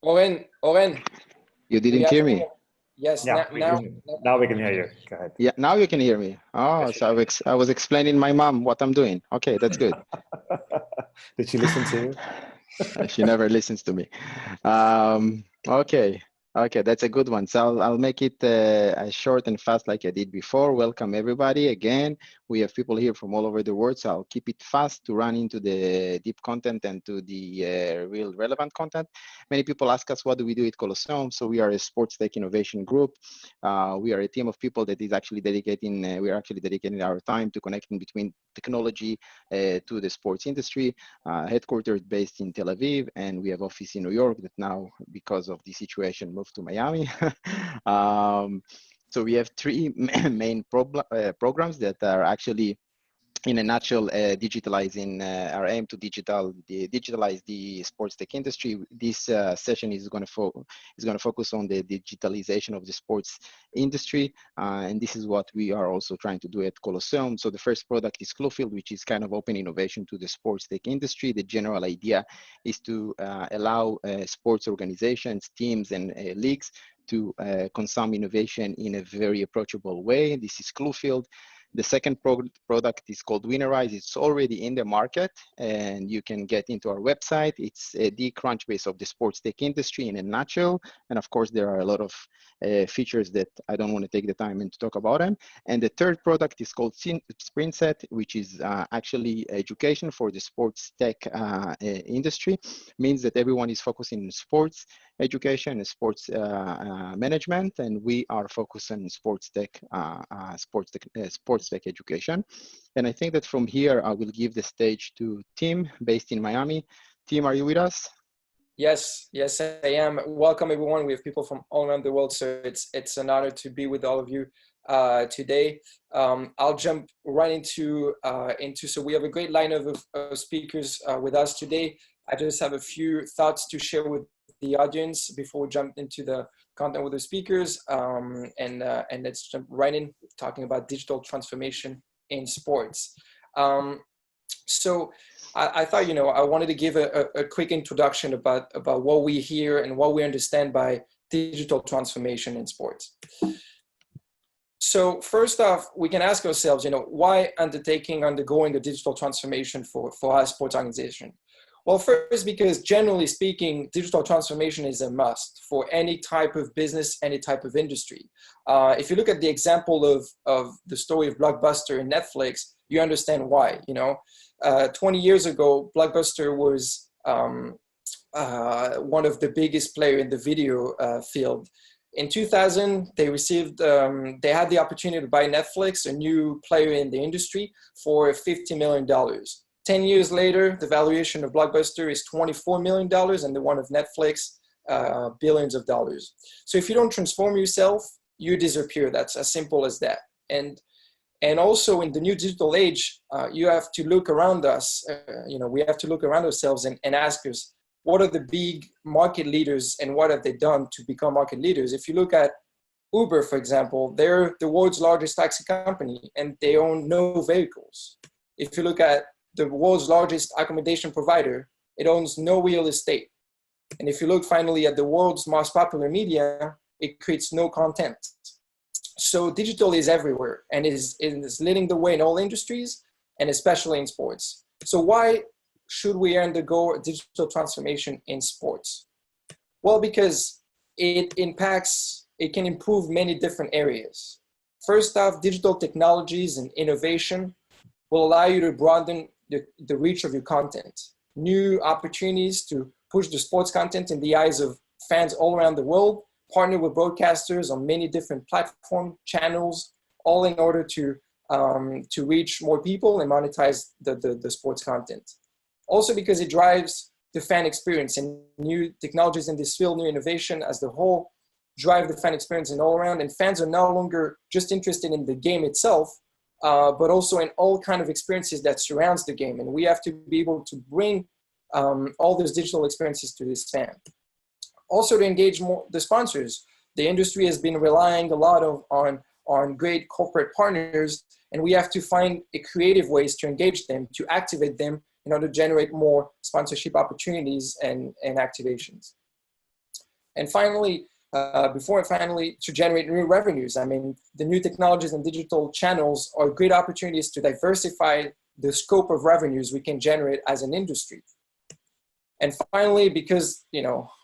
Oren, You didn't hear me? Yes, Yeah, now we can hear you. Go ahead. Yeah, now you can hear me. Oh, Yes, so I was explaining my mom what I'm doing. Okay, that's good. Did she listen to you? She never listens to me. Okay, that's a good one. So I'll make it as short and fast like I did before. Welcome everybody again. We have people here from all over the world, so I'll keep it fast to run into the deep content and to the real relevant content. Many people ask us, what do we do at Colosseum? So we are a sports tech innovation group. We are a team of people that is actually dedicating, we're actually dedicating our time to connecting between technology to the sports industry. Headquartered based in Tel Aviv, and we have office in New York that now, because of the situation, moved to Miami. So we have three main programs that are actually, in a nutshell, digitalizing our aim to digitalize the sports tech industry. This session is going to focus on the digitalization of the sports industry, and this is what we are also trying to do at Colosseum. So the first product is Cluefield, which is kind of open innovation to the sports tech industry. The general idea is to allow sports organizations, teams, and leagues to consume innovation in a very approachable way. This is Cluefield. The second product is called Winnerize. It's already in the market, and you can get into our website. It's the Crunchbase of the sports tech industry in a nutshell. And of course, there are a lot of features that I don't want to take the time to talk about them. And the third product is called SprintSet, which is actually education for the sports tech industry. Means that everyone is focusing on sports education and sports management, and we are focused on sports tech education. And I think that from here, I will give the stage to Tim, based in Miami. Tim, are you with us? Yes, I am. Welcome, everyone. We have people from all around the world, so it's an honor to be with all of you today. I'll jump right into so we have a great lineup of speakers with us today. I just have a few thoughts to share with the audience before we jump into the content with the speakers, and let's jump right in talking about digital transformation in sports. So I thought, I wanted to give a quick introduction about what we hear and what we understand by digital transformation in sports. So first off, we can ask ourselves, why undergoing a digital transformation for our sports organization? Well, first, because generally speaking, digital transformation is a must for any type of business, any type of industry. If you look at the example of the story of Blockbuster and Netflix, you understand why. 20 years ago, Blockbuster was one of the biggest players in the video field. In 2000, they had the opportunity to buy Netflix, a new player in the industry, for $50 million. 10 years later, the valuation of Blockbuster is $24 million, and the one of Netflix, billions of dollars. So if you don't transform yourself, you disappear. That's as simple as that. And also in the new digital age, you have to look around us. We have to look around ourselves and ask us, what are the big market leaders and what have they done to become market leaders? If you look at Uber, for example, they're the world's largest taxi company and they own no vehicles. If you look at the world's largest accommodation provider, it owns no real estate. And if you look finally at the world's most popular media, it creates no content. So digital is everywhere and is leading the way in all industries and especially in sports. So why should we undergo a digital transformation in sports? Well, because it can improve many different areas. First off, digital technologies and innovation will allow you to broaden the reach of your content. New opportunities to push the sports content in the eyes of fans all around the world, partner with broadcasters on many different platform channels, all in order to reach more people and monetize the sports content. Also because it drives the fan experience, and new technologies in this field, new innovation as the whole drive the fan experience and all around. And fans are no longer just interested in the game itself, but also in all kind of experiences that surrounds the game. And we have to be able to bring all those digital experiences to this fan. Also to engage more the sponsors. The industry has been relying a lot on great corporate partners, and we have to find creative ways to engage them, to activate them in order to generate more sponsorship opportunities and activations. And finally, to generate new revenues. I mean, the new technologies and digital channels are great opportunities to diversify the scope of revenues we can generate as an industry. And finally, because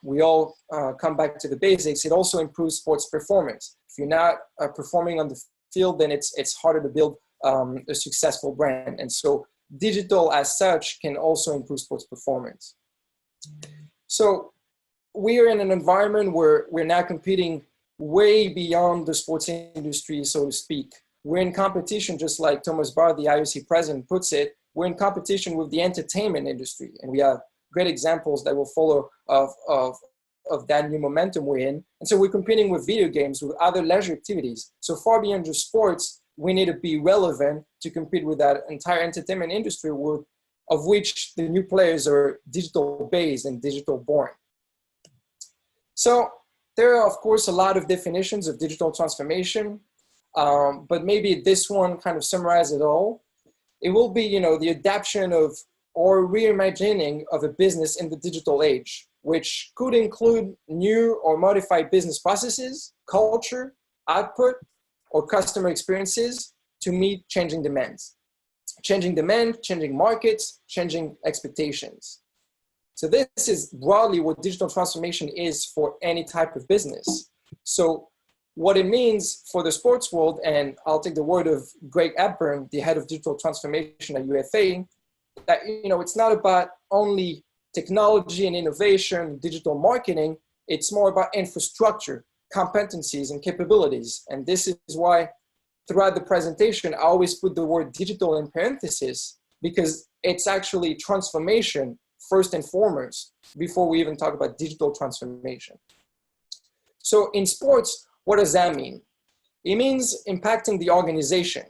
we all come back to the basics, it also improves sports performance. If you're not performing on the field, then it's harder to build a successful brand. And so digital as such can also improve sports performance. So we are in an environment where we're now competing way beyond the sports industry, so to speak. We're in competition, just like Thomas Barr, the IOC president, puts it, we're in competition with the entertainment industry. And we have great examples that will follow of that new momentum we're in. And so we're competing with video games, with other leisure activities. So far beyond just sports, we need to be relevant to compete with that entire entertainment industry, of which the new players are digital based and digital born. So there are, of course, a lot of definitions of digital transformation, but maybe this one kind of summarizes it all. It will be, the adaptation of or reimagining of a business in the digital age, which could include new or modified business processes, culture, output, or customer experiences to meet changing demands. Changing demand, changing markets, changing expectations. So this is broadly what digital transformation is for any type of business. So what it means for the sports world, and I'll take the word of Greg Hepburn, the head of digital transformation at UFA, that it's not about only technology and innovation, digital marketing, it's more about infrastructure, competencies, and capabilities. And this is why throughout the presentation, I always put the word digital in parentheses, because it's actually transformation first and foremost, before we even talk about digital transformation. So in sports, what does that mean? It means impacting the organization.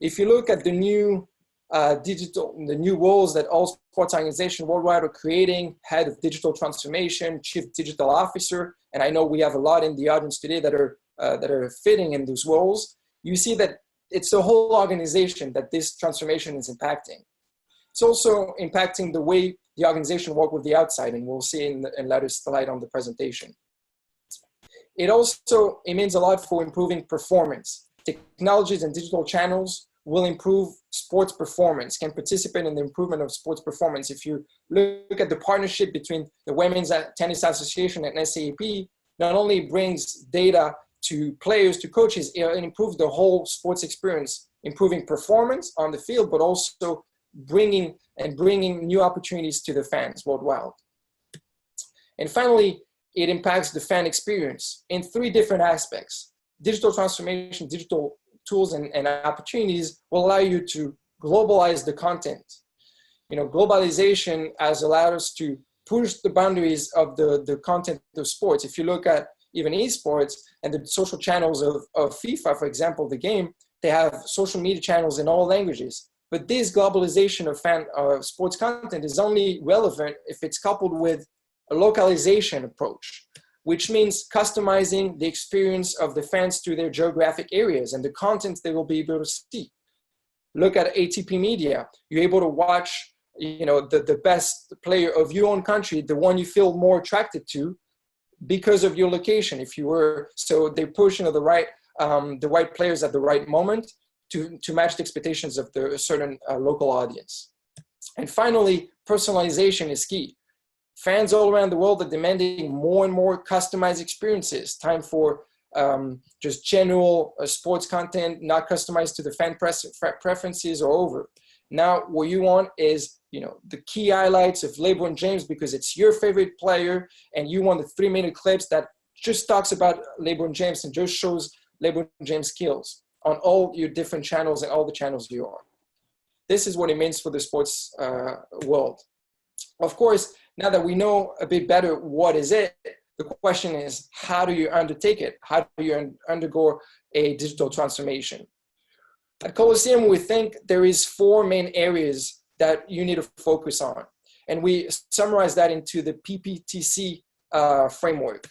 If you look at the new the new roles that all sports organizations worldwide are creating, head of digital transformation, chief digital officer, and I know we have a lot in the audience today that are fitting in those roles, you see that it's the whole organization that this transformation is impacting. It's also impacting the way the organization works with the outside, and we'll see in later slide on the presentation. It means a lot for improving performance. Technologies and digital channels will improve sports performance, can participate in the improvement of sports performance. If you look at the partnership between the Women's Tennis Association and SAP, not only brings data to players, to coaches, it improves the whole sports experience, improving performance on the field, but also bringing new opportunities to the fans worldwide. And finally, it impacts the fan experience in three different aspects. Digital transformation, digital tools and opportunities will allow you to globalize the content. Globalization has allowed us to push the boundaries of the content of sports. If you look at even esports and the social channels of FIFA, for example, the game, they have social media channels in all languages. But this globalization of sports content is only relevant if it's coupled with a localization approach, which means customizing the experience of the fans to their geographic areas and the content they will be able to see. Look at ATP Media. You're able to watch, the best player of your own country, the one you feel more attracted to, because of your location. So they push the right players at the right moment to match the expectations of the certain local audience. And finally, personalization is key. Fans all around the world are demanding more and more customized experiences. Time for just general sports content, not customized to the fan preferences, are over. Now, what you want is, the key highlights of LeBron James because it's your favorite player, and you want the 3-minute clips that just talks about LeBron James and just shows LeBron James skills on all your different channels and all the channels you are. This is what it means for the sports world. Of course, Now that we know a bit better what is it, the question is, how do you undertake it? How do you undergo a digital transformation? At Colosseum, we think there is 4 main areas that you need to focus on. And we summarize that into the PPTC framework.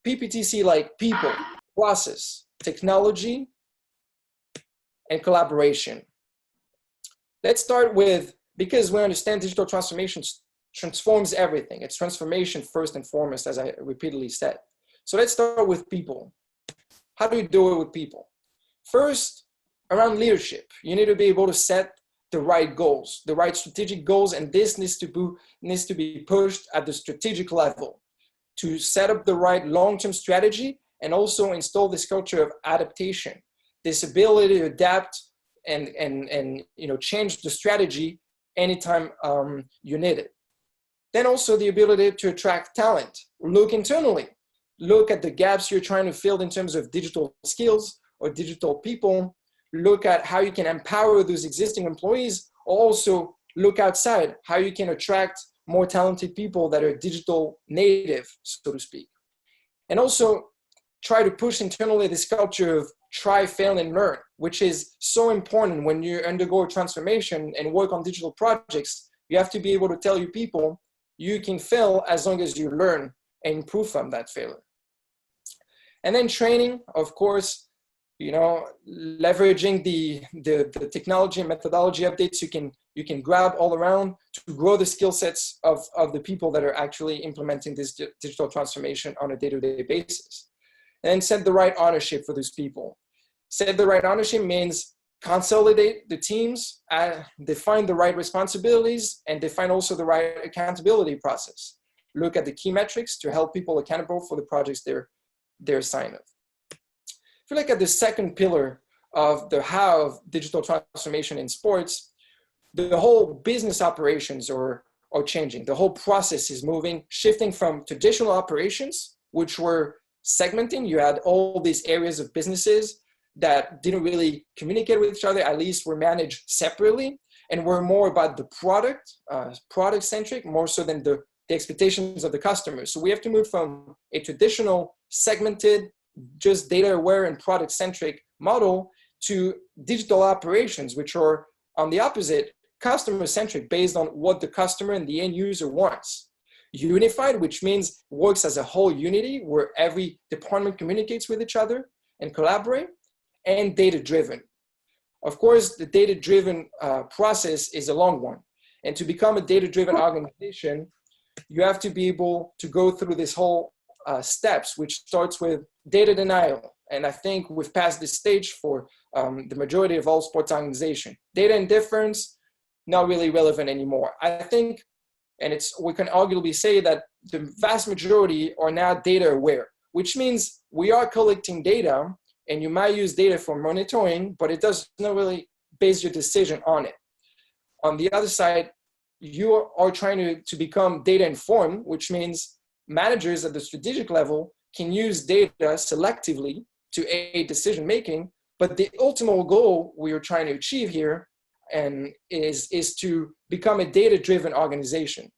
PPTC, like people, process, technology, and collaboration. Let's start with, because we understand digital transformation transforms everything. It's transformation first and foremost, as I repeatedly said. So let's start with people. How do you do it with people? First, around leadership, you need to be able to set the right goals, the right strategic goals, and this needs to be pushed at the strategic level to set up the right long-term strategy and also install this culture of adaptation, this ability to adapt and change the strategy anytime you need it. Then also the ability to attract talent. Look internally. Look at the gaps you're trying to fill in terms of digital skills or digital people. Look at how you can empower those existing employees, or also look outside, how you can attract more talented people that are digital native, so to speak. And also try to push internally this culture of try, fail, and learn, which is so important when you undergo a transformation and work on digital projects. You have to be able to tell your people, you can fail as long as you learn and improve from that failure. And then training, of course, leveraging the technology and methodology updates you can grab all around to grow the skill sets of the people that are actually implementing this digital transformation on a day-to-day basis. And then set the right ownership for those people. Set the right ownership means consolidate the teams, define the right responsibilities, and define also the right accountability process. Look at the key metrics to help people accountable for the projects they're assigned of. If you look at the second pillar of the how of digital transformation in sports, the whole business operations are changing. The whole process is moving, shifting from traditional operations, which were segmenting. You had all these areas of businesses that didn't really communicate with each other, at least were managed separately, and were more about the product-centric, more so than the expectations of the customers. So we have to move from a traditional segmented, just data-aware and product-centric model to digital operations, which are on the opposite, customer-centric, based on what the customer and the end user wants. Unified, which means works as a whole unity where every department communicates with each other and collaborate, and data-driven. Of course, the data-driven process is a long one. And to become a data-driven organization, you have to be able to go through this whole steps, which starts with data denial. And I think we've passed this stage for the majority of all sports organizations. Data indifference, not really relevant anymore. I think, and we can arguably say that the vast majority are now data aware, which means we are collecting data, and you might use data for monitoring, but it does not really base your decision on it. On the other side, you are trying to become data informed, which means managers at the strategic level can use data selectively to aid decision making, but the ultimate goal we are trying to achieve here is to become a data-driven organization,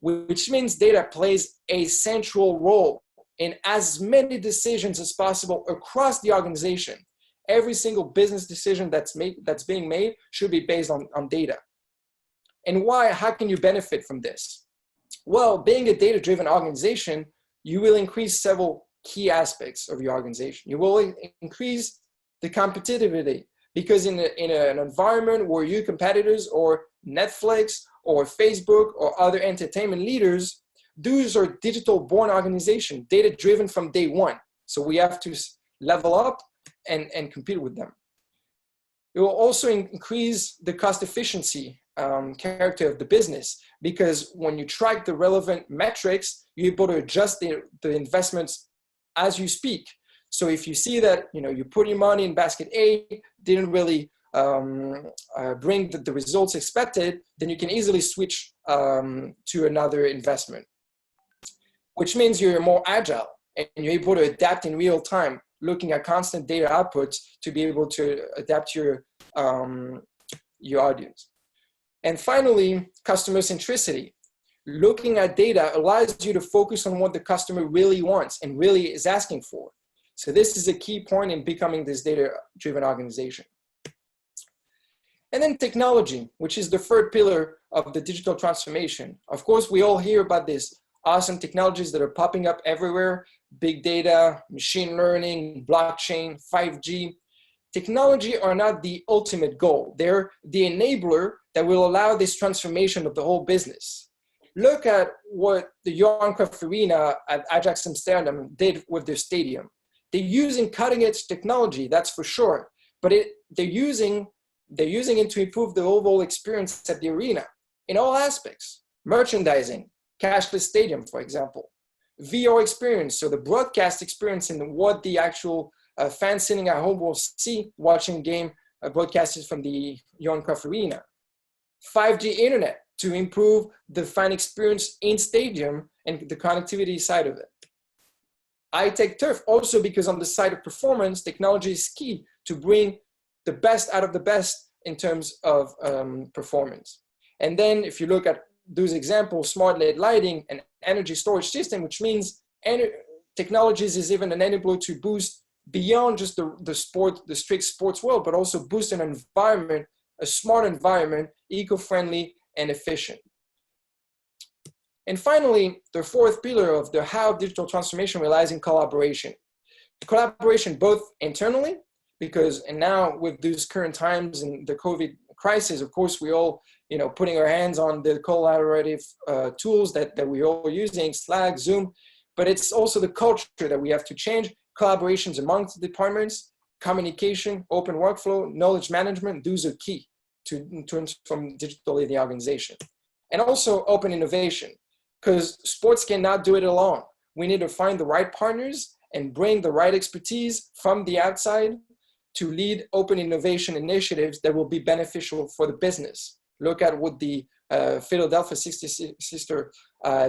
which means data plays a central role in as many decisions as possible across the organization. Every single business decision that's being made should be based on data. And why? How can you benefit from this? Well, being a data-driven organization, you will increase several key aspects of your organization. You will increase the competitivity, because in an environment where your competitors or Netflix or Facebook or other entertainment leaders, those are digital-born organizations, data-driven from day one. So we have to level up and compete with them. It will also increase the cost efficiency character of the business, because when you track the relevant metrics, you're able to adjust the investments as you speak. So if you see that you put your money in basket A, didn't really bring the results expected, then you can easily switch to another investment, which means you're more agile and you're able to adapt in real time, looking at constant data outputs to be able to adapt your audience. And finally, customer centricity. Looking at data allows you to focus on what the customer really wants and really is asking for. So this is a key point in becoming this data-driven organization. And then technology, which is the third pillar of the digital transformation. Of course, we all hear about these awesome technologies that are popping up everywhere: big data, machine learning, blockchain, 5G. Technology are not the ultimate goal. They're the enabler that will allow this transformation of the whole business. Look at what the Johan Cruyff Arena at Ajax Amsterdam did with their stadium. They're using cutting-edge technology, that's for sure, but they're using it to improve the overall experience at the arena in all aspects: merchandising, cashless stadium, for example, VR experience, so the broadcast experience and what the actual fans sitting at home will see watching game broadcasted from the Johan Cruyff Arena. 5G internet to improve the fan experience in stadium and the connectivity side of it. iTech Turf also, because on the side of performance, technology is key to bring the best out of the best in terms of performance. And then if you look at those examples, smart LED lighting and energy storage system, which means technologies is even an enabler to boost beyond just the strict sports world, but also boost an environment, a smart environment, eco-friendly and efficient. And finally, the fourth pillar of the how digital transformation relies in collaboration. Collaboration both internally, because, and now with these current times and the COVID crisis, of course, we all, putting our hands on the collaborative tools that we're all using, Slack, Zoom, but it's also the culture that we have to change. Collaborations amongst departments, communication, open workflow, knowledge management, those are key to transform digitally the organization. And also open innovation, because sports cannot do it alone. We need to find the right partners and bring the right expertise from the outside to lead open innovation initiatives that will be beneficial for the business. Look at what the Philadelphia 66er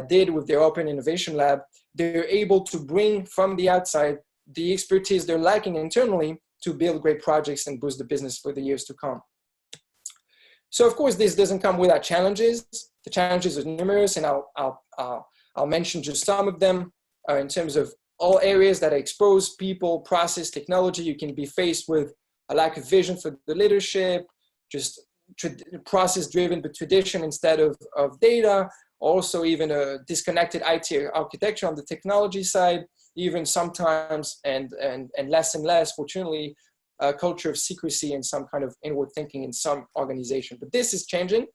did with their Open Innovation Lab. They're able to bring from the outside the expertise they're lacking internally to build great projects and boost the business for the years to come. So of course, this doesn't come without challenges. The challenges are numerous, and I'll mention just some of them in terms of all areas that expose people, process, technology. You can be faced with a lack of vision for the leadership, just process-driven but tradition instead of data, also even a disconnected IT architecture on the technology side, even sometimes and less and less, fortunately, a culture of secrecy and some kind of inward thinking in some organization. But this is changing,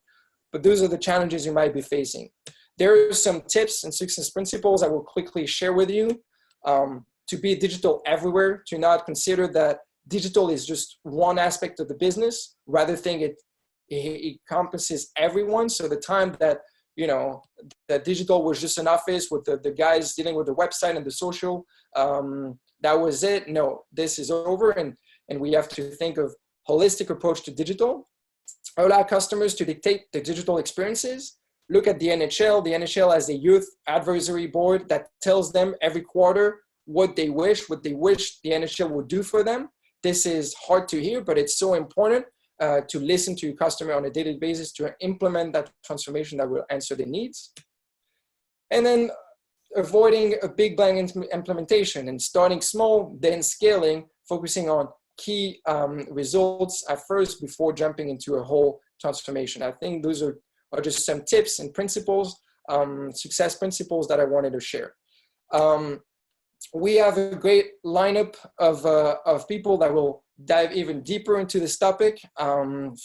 but those are the challenges you might be facing. There are some tips and success principles I will quickly share with you. To be digital everywhere, to not consider that digital is just one aspect of the business, rather think it encompasses everyone. So the time that, that digital was just an office with the guys dealing with the website and the social, that was it. No, this is over, and we have to think of holistic approach to digital, allow customers to dictate the digital experiences. Look at the NHL. The NHL has a youth advisory board that tells them every quarter what they wish the NHL would do for them. This is hard to hear, but it's so important to listen to your customer on a daily basis to implement that transformation that will answer their needs. And then avoiding a big bang implementation and starting small, then scaling, focusing on key results at first before jumping into a whole transformation. I think those are just some tips and principles, success principles that I wanted to share. We have a great lineup of people that will dive even deeper into this topic.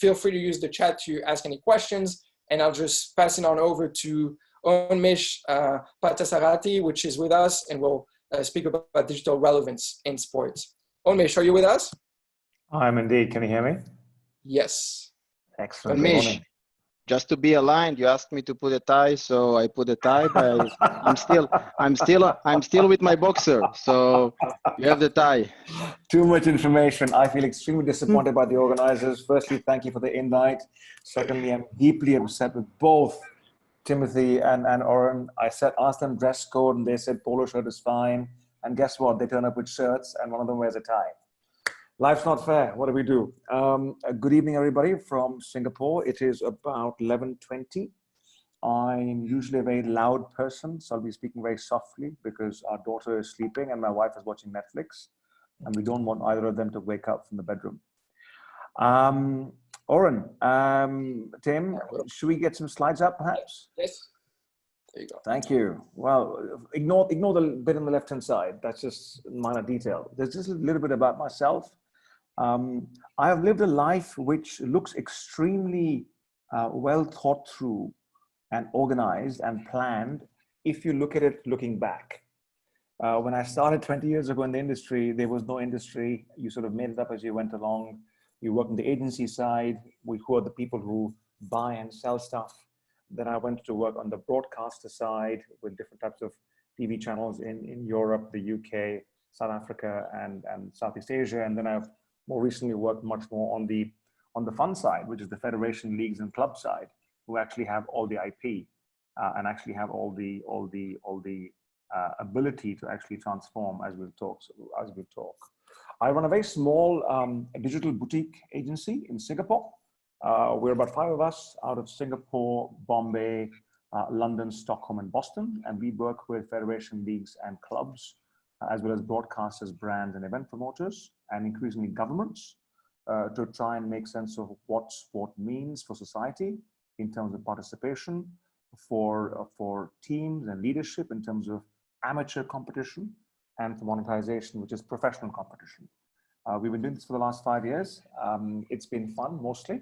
Feel free to use the chat to ask any questions, and I'll just pass it on over to Onmesh Patasarati, which is with us, and will speak about digital relevance in sports. Onmesh, are you with us? I'm indeed. Can you hear me? Yes. Excellent. Mish, just to be aligned, you asked me to put a tie, so I put a tie, but I'm still with my boxer, so you have the tie. Too much information. I feel extremely disappointed by the organizers. Firstly, thank you for the invite. Secondly, I'm deeply upset with both Timothy and Oren. I asked them dress code, and they said polo shirt is fine. And guess what? They turn up with shirts, and one of them wears a tie. Life's not fair. What do we do? Good evening, everybody from Singapore. It is about 11:20. I'm usually a very loud person, so I'll be speaking very softly because our daughter is sleeping and my wife is watching Netflix, and we don't want either of them to wake up from the bedroom. Oren, Tim, should we get some slides up perhaps? Yes. There you go. Thank you. Well, ignore the bit on the left-hand side. That's just minor detail. There's just a little bit about myself. I have lived a life which looks extremely well thought through and organized and planned if you look at it looking back. When I started 20 years ago in the industry, there was no industry. You sort of made it up as you went along. You worked on the agency side. Who are the people who buy and sell stuff. Then I went to work on the broadcaster side with different types of TV channels in Europe, the UK, South Africa, and Southeast Asia. And then I've more recently worked much more on the fund side, which is the federation, leagues, and club side, who actually have all the IP and actually have all the ability to actually transform as we'll talk. I run a very small digital boutique agency in Singapore. We're about 5 of us out of Singapore, Bombay, London, Stockholm, and Boston. And we work with federation, leagues, and clubs, as well as broadcasters, brands, and event promoters, and increasingly governments to try and make sense of what sport means for society in terms of participation, for teams and leadership in terms of amateur competition, and for monetization, which is professional competition. We've been doing this for the last 5 years. It's been fun mostly,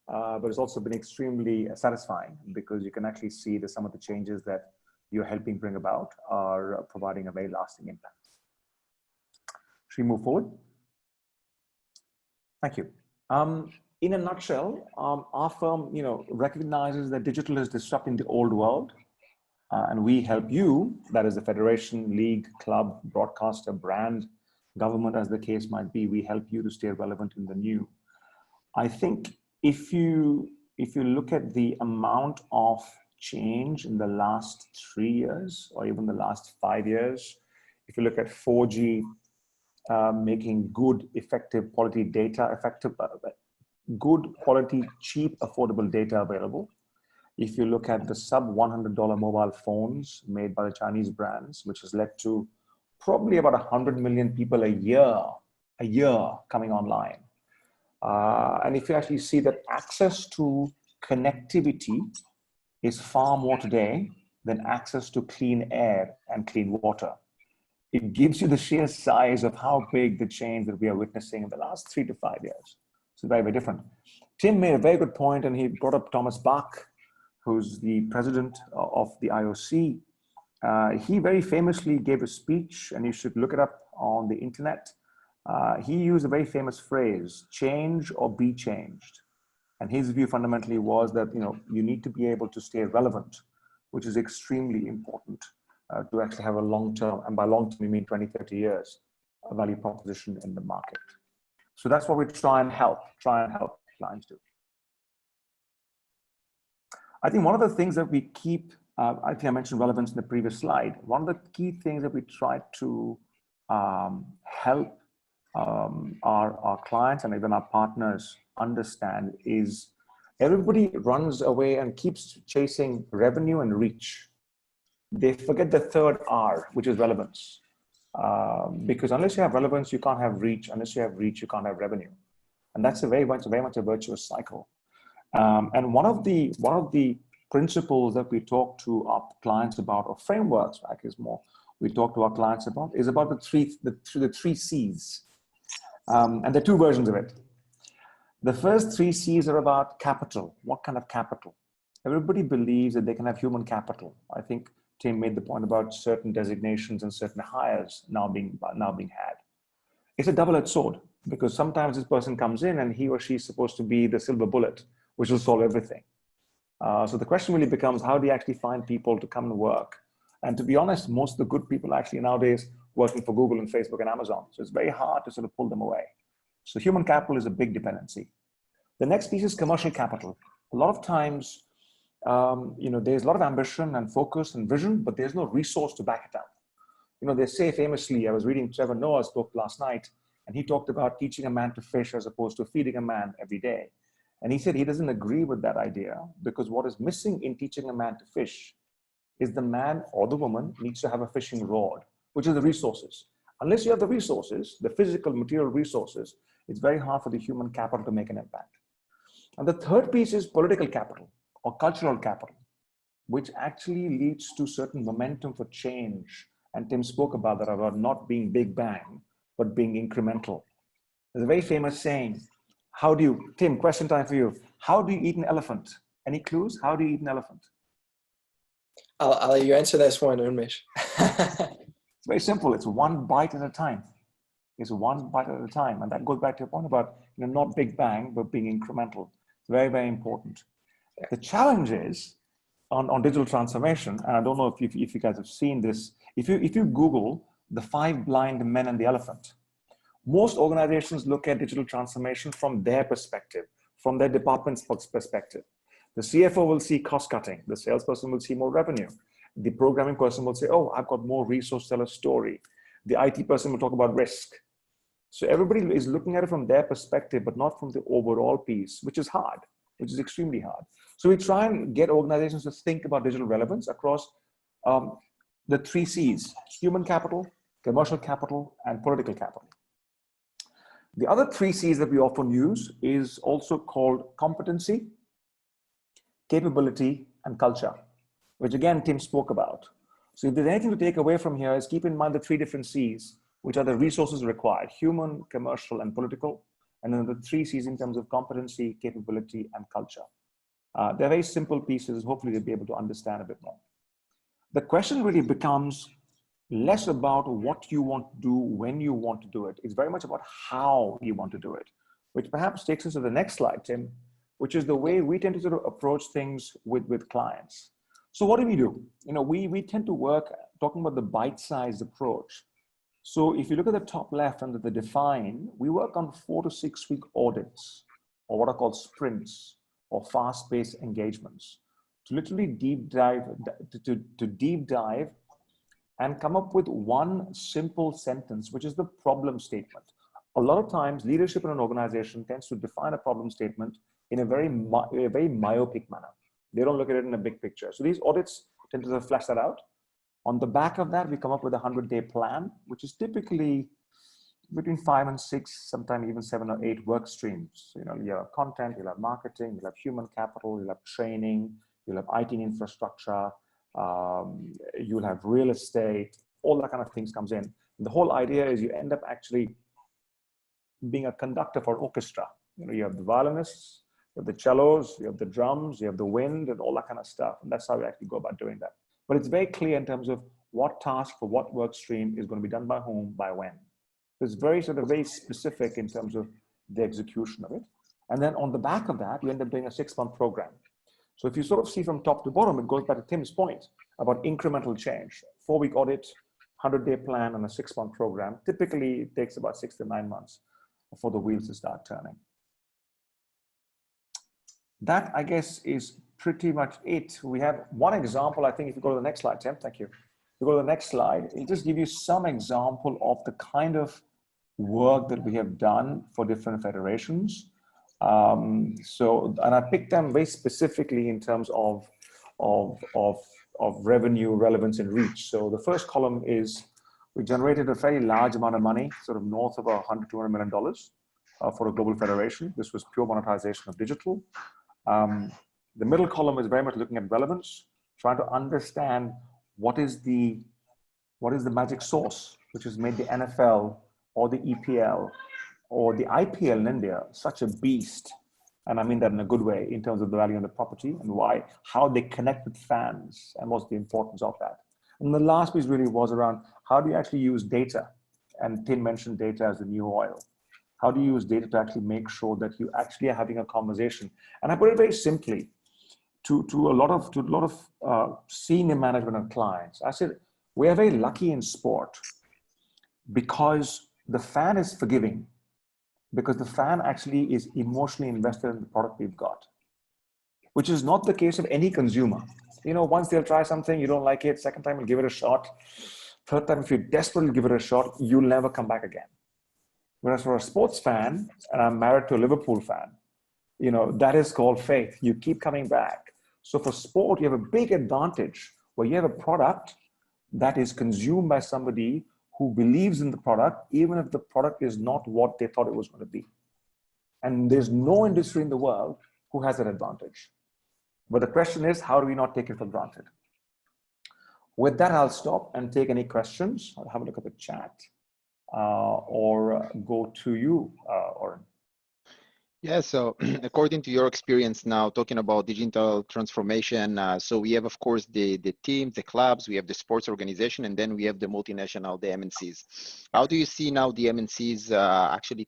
but it's also been extremely satisfying because you can actually see that some of the changes that you're helping bring about are providing a very lasting impact. Should we move forward? Thank you. In a nutshell, our firm, recognizes that digital is disrupting the old world, and we help you, that is the federation, league, club, broadcaster, brand, government, as the case might be. We help you to stay relevant in the new. I think if you look at the amount of change in the last 3 years, or even the last 5 years, if you look at 4G making good, effective quality data, good quality, cheap, affordable data available. If you look at the sub $100 mobile phones made by the Chinese brands, which has led to probably about 100 million people a year coming online. And if you actually see that access to connectivity is far more today than access to clean air and clean water, it gives you the sheer size of how big the change that we are witnessing in the last 3 to 5 years. So very, very different. Tim made a very good point, and he brought up Thomas Bach, who's the president of the IOC. He very famously gave a speech, and you should look it up on the internet. He used a very famous phrase, change or be changed. And his view fundamentally was that you need to be able to stay relevant, which is extremely important to actually have a long-term, and by long-term we mean 20, 30 years, a value proposition in the market. So that's what we try and help clients do. I think one of the things that we keep, I think I mentioned relevance in the previous slide. One of the key things that we try to help our clients and even our partners understand is everybody runs away and keeps chasing revenue and reach. They forget the third R, which is relevance. Because unless you have relevance, you can't have reach. Unless you have reach, you can't have revenue. And that's very much a virtuous cycle. And one of the principles that we talk to our clients about, or frameworks, we talk to our clients about, is about the three C's. And there are 2 versions of it. The first 3 C's are about capital. What kind of capital? Everybody believes that they can have human capital. I think Tim made the point about certain designations and certain hires now being had. It's a double-edged sword, because sometimes this person comes in and he or she is supposed to be the silver bullet, which will solve everything. So the question really becomes, how do you actually find people to come and work? And to be honest, most of the good people actually nowadays working for Google and Facebook and Amazon. So it's very hard to sort of pull them away. So human capital is a big dependency. The next piece is commercial capital. A lot of times, there's a lot of ambition and focus and vision, but there's no resource to back it up. They say famously, I was reading Trevor Noah's book last night, and he talked about teaching a man to fish as opposed to feeding a man every day. And he said he doesn't agree with that idea because what is missing in teaching a man to fish is the man or the woman needs to have a fishing rod, which is the resources. Unless you have the resources, the physical material resources, it's very hard for the human capital to make an impact. And the third piece is political capital or cultural capital, which actually leads to certain momentum for change. And Tim spoke about that, about not being big bang, but being incremental. There's a very famous saying, Tim, question time for you. How do you eat an elephant? Any clues? How do you eat an elephant? I'll let you answer this one, Unmesh. It's very simple. It's one bite at a time. It's one bite at a time. And that goes back to your point about, not big bang, but being incremental. It's very, very important. Yeah. The challenge is on digital transformation, and I don't know if you guys have seen this, if you Google the 5 blind men and the elephant, most organizations look at digital transformation from their perspective, from their department's perspective. The CFO will see cost cutting. The salesperson will see more revenue. The programming person will say, oh, I've got more resource, tell a story. The IT person will talk about risk. So everybody is looking at it from their perspective, but not from the overall piece, which is hard, which is extremely hard. So we try and get organizations to think about digital relevance across the 3 C's: human capital, commercial capital, and political capital. The other 3 C's that we often use is also called competency, capability, and culture, which again, Tim spoke about. So if there's anything to take away from here is keep in mind the 3 different C's, which are the resources required: human, commercial, and political. And then the 3 C's in terms of competency, capability, and culture. They're very simple pieces. Hopefully they'll be able to understand a bit more. The question really becomes less about what you want to do when you want to do it. It's very much about how you want to do it, which perhaps takes us to the next slide, Tim, which is the way we tend to sort of approach things with clients. So what do? We tend to work talking about the bite-sized approach. So if you look at the top left under the define, we work on 4 to 6 week audits, or what are called sprints, or fast-paced engagements, to literally deep dive and come up with one simple sentence, which is the problem statement. A lot of times, leadership in an organization tends to define a problem statement in a very myopic manner. They don't look at it in a big picture. So these audits tend to flesh that out. On the back of that, we come up with a 100-day plan, which is typically between 5 and 6, sometimes even 7 or 8 work streams. So, you'll have content, you'll have marketing, you'll have human capital, you'll have training, you'll have IT infrastructure, you'll have real estate, all that kind of things comes in. And the whole idea is you end up actually being a conductor for orchestra. You have the violinists, you have the cellos, you have the drums, you have the wind, and all that kind of stuff. And that's how we actually go about doing that. But it's very clear in terms of what task for what work stream is going to be done by whom, by when. So it's very specific in terms of the execution of it. And then on the back of that, you end up doing a 6-month program. So if you sort of see from top to bottom, it goes back to Tim's point about incremental change. 4-week audit, 100-day plan, and a 6-month program. Typically, it takes about 6 to 9 months for the wheels to start turning. That, I guess, is pretty much it. We have one example. I think if you go to the next slide, Tim, thank you. If you go to the next slide, it'll just give you some example of the kind of work that we have done for different federations. And I picked them very specifically in terms of revenue, relevance, and reach. So the first column is we generated a fairly large amount of money, sort of north of $100, $200 million for a global federation. This was pure monetization of digital. The middle column is very much looking at relevance, trying to understand what is the magic sauce which has made the NFL or the EPL or the IPL in India such a beast. And I mean that in a good way in terms of the value of the property and why, how they connect with fans and what's the importance of that. And the last piece really was around how do you actually use data? And Tim mentioned data as the new oil. How do you use data to actually make sure that you actually are having a conversation? And I put it very simply to a lot of senior management and clients. I said, we are very lucky in sport because the fan is forgiving, because the fan actually is emotionally invested in the product we've got, which is not the case of any consumer. Once they'll try something, you don't like it, second time you'll give it a shot, third time if you desperately give it a shot, you'll never come back again. Whereas for a sports fan, and I'm married to a Liverpool fan, that is called faith. You keep coming back. So for sport, you have a big advantage where you have a product that is consumed by somebody who believes in the product, even if the product is not what they thought it was going to be. And there's no industry in the world who has that advantage. But the question is, how do we not take it for granted? With that, I'll stop and take any questions. I'll have a look at the chat or go to you, Oren. Yeah, so according to your experience now, talking about digital transformation, so we have, of course, the teams, the clubs, we have the sports organization, and then we have the multinational, the MNCs. How do you see now the MNCs actually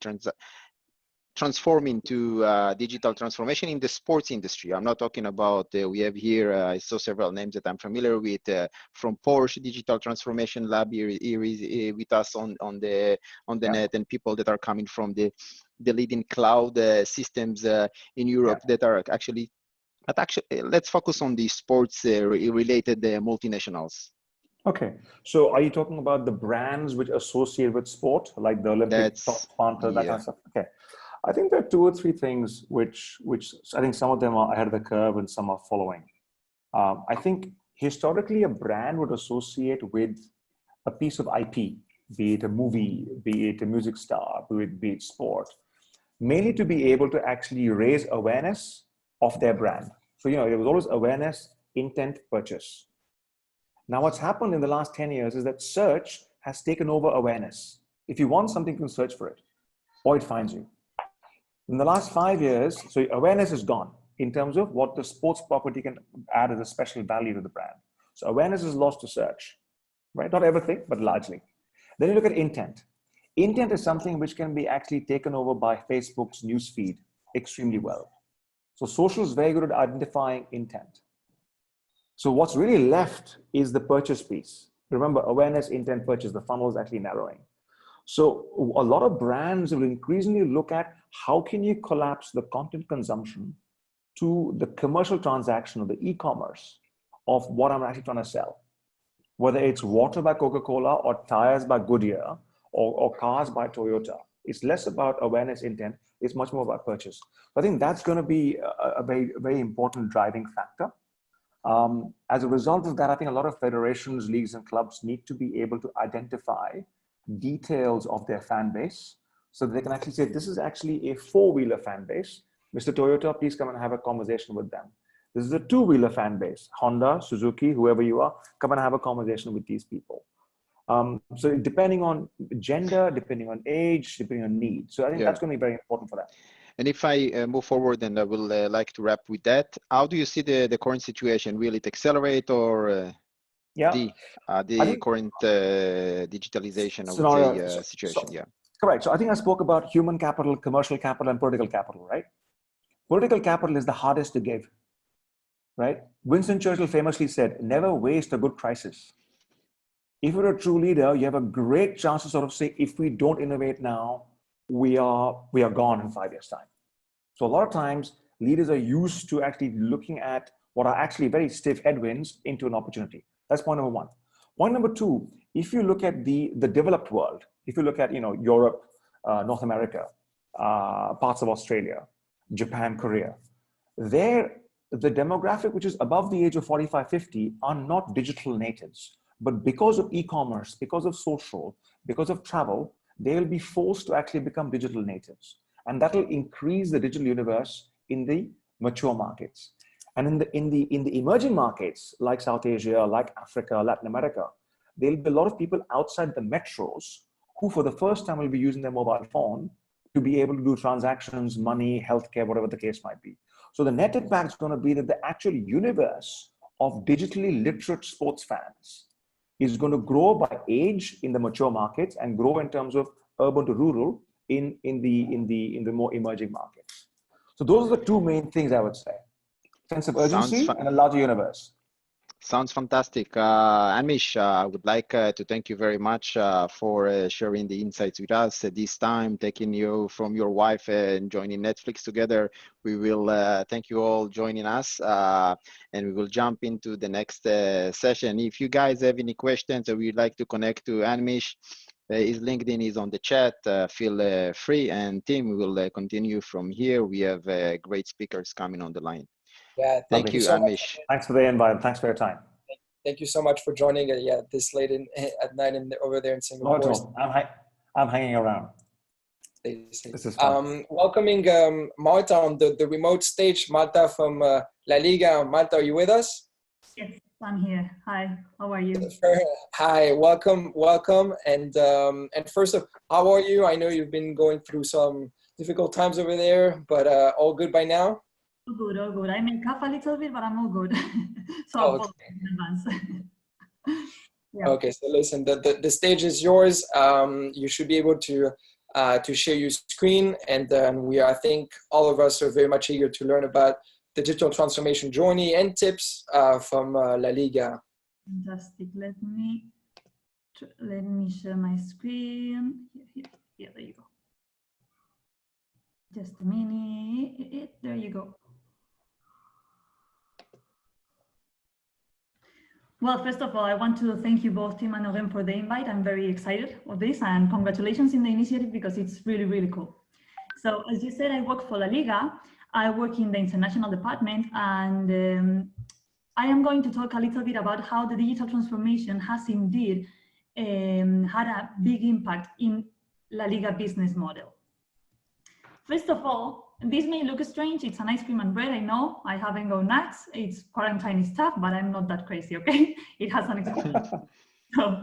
transform into digital transformation in the sports industry? I'm not talking about, we have here, I saw several names that I'm familiar with, from Porsche Digital Transformation Lab here is with us on the net, and people that are coming from the leading cloud systems in Europe that are actually, but actually, let's focus on the sports related multinationals. Okay, so are you talking about the brands which associate with sport, like the Olympic top sponsor, that kind of stuff? Okay, I think there are 2 or 3 things which I think some of them are ahead of the curve and some are following. I think historically a brand would associate with a piece of IP, be it a movie, be it a music star, be it sport, mainly to be able to actually raise awareness of their brand. So, there was always awareness, intent, purchase. Now, what's happened in the last 10 years is that search has taken over awareness. If you want something, you can search for it, or it finds you. In the last 5 years, so awareness is gone in terms of what the sports property can add as a special value to the brand. So awareness is lost to search, right? Not everything, but largely. Then you look at intent. Intent is something which can be actually taken over by Facebook's newsfeed extremely well. So social is very good at identifying intent. So what's really left is the purchase piece. Remember, awareness, intent, purchase, the funnel is actually narrowing. So a lot of brands will increasingly look at how can you collapse the content consumption to the commercial transaction of the e-commerce of what I'm actually trying to sell. Whether it's water by Coca-Cola or tires by Goodyear or cars by Toyota. It's less about awareness, intent. It's much more about purchase. So I think that's going to be a very, very important driving factor. As a result of that, I think a lot of federations, leagues, and clubs need to be able to identify details of their fan base so that they can actually say, this is actually a 4-wheeler fan base. Mr. Toyota, please come and have a conversation with them. This is a 2-wheeler fan base. Honda, Suzuki, whoever you are, come and have a conversation with these people. So depending on gender, depending on age, depending on need. So I think that's going to be very important for that. And if I move forward, and I will like to wrap with that, how do you see the current situation? Will it accelerate or the current digitalization, I would say, situation? Correct. So I think I spoke about human capital, commercial capital, and political capital, right? Political capital is the hardest to give, right? Winston Churchill famously said, never waste a good crisis. If you're a true leader, you have a great chance to sort of say, if we don't innovate now, we are gone in 5 years' time. So a lot of times, leaders are used to actually looking at what are actually very stiff headwinds into an opportunity. That's point number 1. Point number 2, if you look at the developed world, if you look at Europe, North America, parts of Australia, Japan, Korea, there the demographic which is above the age of 45, 50 are not digital natives. But because of e-commerce, because of social, because of travel, they will be forced to actually become digital natives. And that will increase the digital universe in the mature markets. And in the emerging markets, like South Asia, like Africa, Latin America, there'll be a lot of people outside the metros who for the first time will be using their mobile phone to be able to do transactions, money, healthcare, whatever the case might be. So the net impact is going to be that the actual universe of digitally literate sports fans is going to grow by age in the mature markets and grow in terms of urban to rural in the more emerging markets. So those are the 2 main things I would say: sense of urgency and a larger universe. Sounds fantastic. Amish, I would like to thank you very much for sharing the insights with us this time, taking you from your wife and joining Netflix together. We will thank you all joining us and we will jump into the next session. If you guys have any questions or you'd like to connect to Amish, His LinkedIn is on the chat. Feel free, and Tim, we will continue from here. We have great speakers coming on the line. Yeah, Thank you, so Amish. Thanks for the invite and thanks for your time. Thank you so much for joining. Yeah, this late at night over there in Singapore. I'm hanging around. This is fun. Welcoming Marta on the remote stage. Marta from La Liga. Marta, are you with us? Yes, I'm here. Hi, how are you? Hi, welcome. And first off, how are you? I know you've been going through some difficult times over there, but all good by now? All good, all good. I may cough a little bit, but I'm all good. So okay. in advance. Yeah. Okay, so listen, the stage is yours. You should be able to share your screen, and I think all of us are very much eager to learn about the digital transformation journey and tips from La Liga. Fantastic. Let me share my screen. Here, there you go. Just a minute. There you go. Well, first of all, I want to thank you both, Tim and Oren, for the invite. I'm very excited of this, and congratulations in the initiative because it's really, really cool. So as you said, I work for La Liga. I work in the international department, and I am going to talk a little bit about how the digital transformation has indeed had a big impact in La Liga business model. First of all, this may look strange. It's an ice cream and bread. I know I haven't gone nuts. It's quarantine stuff, but I'm not that crazy, okay? It has an explanation. So,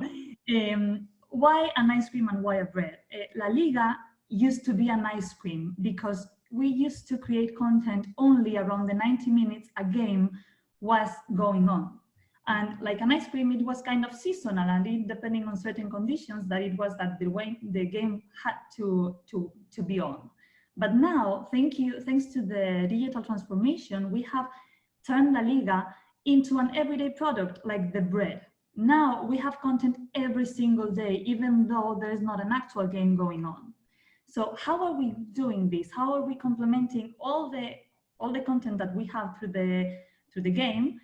why an ice cream and why a bread? La Liga used to be an ice cream because we used to create content only around the 90 minutes a game was going on. And like an ice cream, it was kind of seasonal, and it, depending on certain conditions, that it was that the game had to be on. But now, thanks to the digital transformation, we have turned La Liga into an everyday product like the bread. Now we have content every single day, even though there is not an actual game going on. So how are we doing this? How are we complementing all the content that we have through the game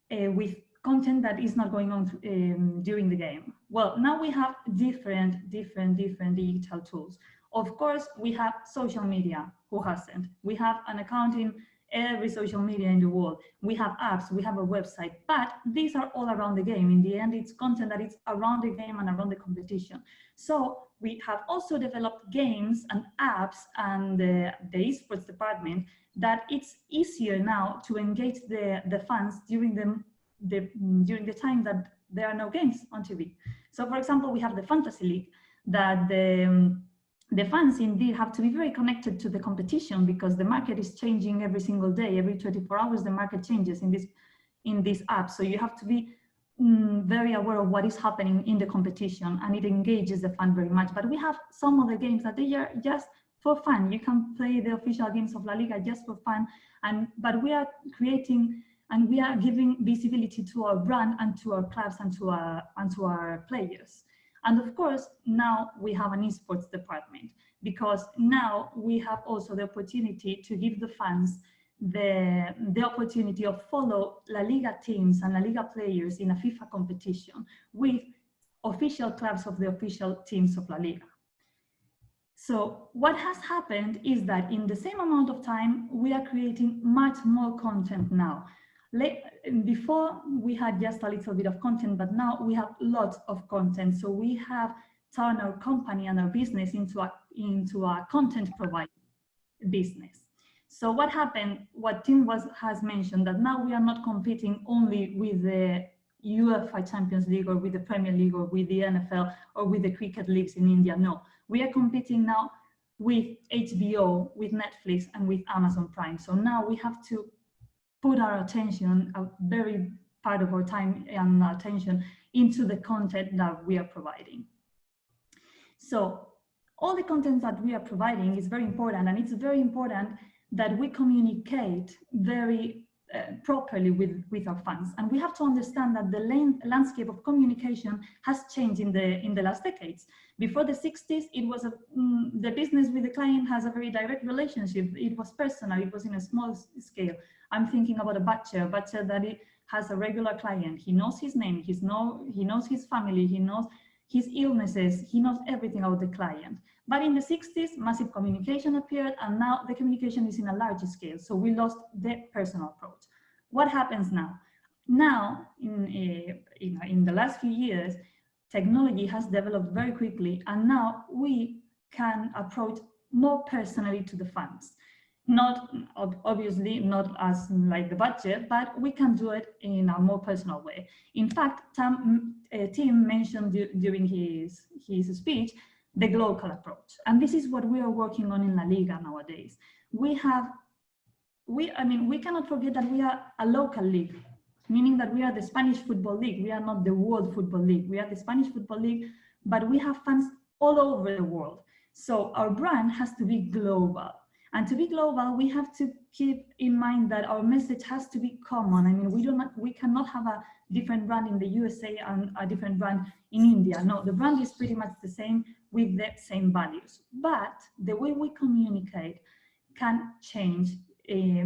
with content that is not going on during the game? Well, now we have different digital tools. Of course, we have social media. Who hasn't? We have an account in every social media in the world. We have apps, we have a website, but these are all around the game. In the end, it's content that is around the game and around the competition. So we have also developed games and apps and the esports department that it's easier now to engage the fans during the time that there are no games on TV. So for example, we have the Fantasy League that the fans indeed have to be very connected to the competition because the market is changing every single day. Every 24 hours, the market changes in this app. So you have to be very aware of what is happening in the competition, and it engages the fan very much. But we have some of the games that they are just for fun. You can play the official games of La Liga just for fun, but we are creating and we are giving visibility to our brand and to our clubs and to our players. And of course, now we have an esports department because now we have also the opportunity to give the fans the opportunity of follow La Liga teams and La Liga players in a FIFA competition with official clubs of the official teams of La Liga. So what has happened is that in the same amount of time, we are creating much more content now. Before we had just a little bit of content, but now we have lots of content. So we have turned our company and our business into a content provider business. So what happened, what Tim has mentioned, that now we are not competing only with the UEFA Champions League or with the Premier League or with the NFL or with the cricket leagues in India. No, we are competing now with HBO, with Netflix, and with Amazon Prime. So now we have to put our attention, a very part of our time and attention into the content that we are providing. So all the content that we are providing is very important, and it's very important that we communicate very properly with our fans. And we have to understand that the landscape of communication has changed in the last decades. Before the 60s, it was the business with the client has a very direct relationship. It was personal, it was in a small scale. I'm thinking about a butcher that it has a regular client. He knows his name, he knows his family, he knows his illnesses, he knows everything about the client. But in the 60s, massive communication appeared, and now the communication is in a larger scale. So we lost the personal approach. What happens now? Now, in the last few years, technology has developed very quickly, and now we can approach more personally to the fans. Not obviously not as like the budget, but we can do it in a more personal way. In fact, Tim mentioned during his speech the global approach, and this is what we are working on in La Liga nowadays. We cannot forget that we are a local league, meaning that we are the Spanish Football League. We are not the World Football League. We are the Spanish Football League, but we have fans all over the world. So our brand has to be global. And to be global, we have to keep in mind that our message has to be common. I mean, we cannot have a different brand in the USA and a different brand in India. No, the brand is pretty much the same with the same values. But the way we communicate can change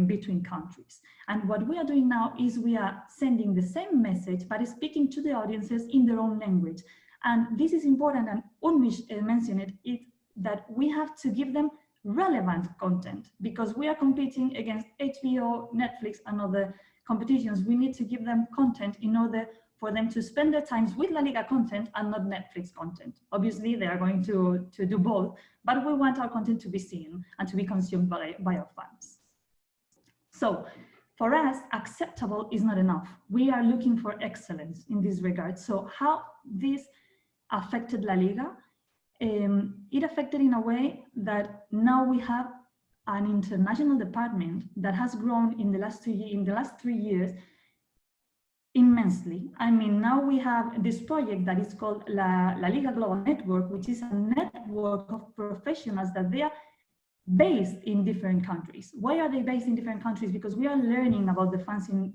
between countries. And what we are doing now is we are sending the same message, but speaking to the audiences in their own language. And this is important, and Unmish mentioned it, that we have to give them relevant content, because we are competing against HBO, Netflix, and other competitions. We need to give them content in order for them to spend their times with La Liga content and not Netflix content. Obviously, they are going to do both, but we want our content to be seen and to be consumed by our fans. So for us, acceptable is not enough. We are looking for excellence in this regard. So how this affected La Liga? It affected in a way that now we have an international department that has grown in the last 3 years immensely. I mean, now we have this project that is called La Liga Global Network, which is a network of professionals that they are based in different countries. Why are they based in different countries? Because we are learning about the fans in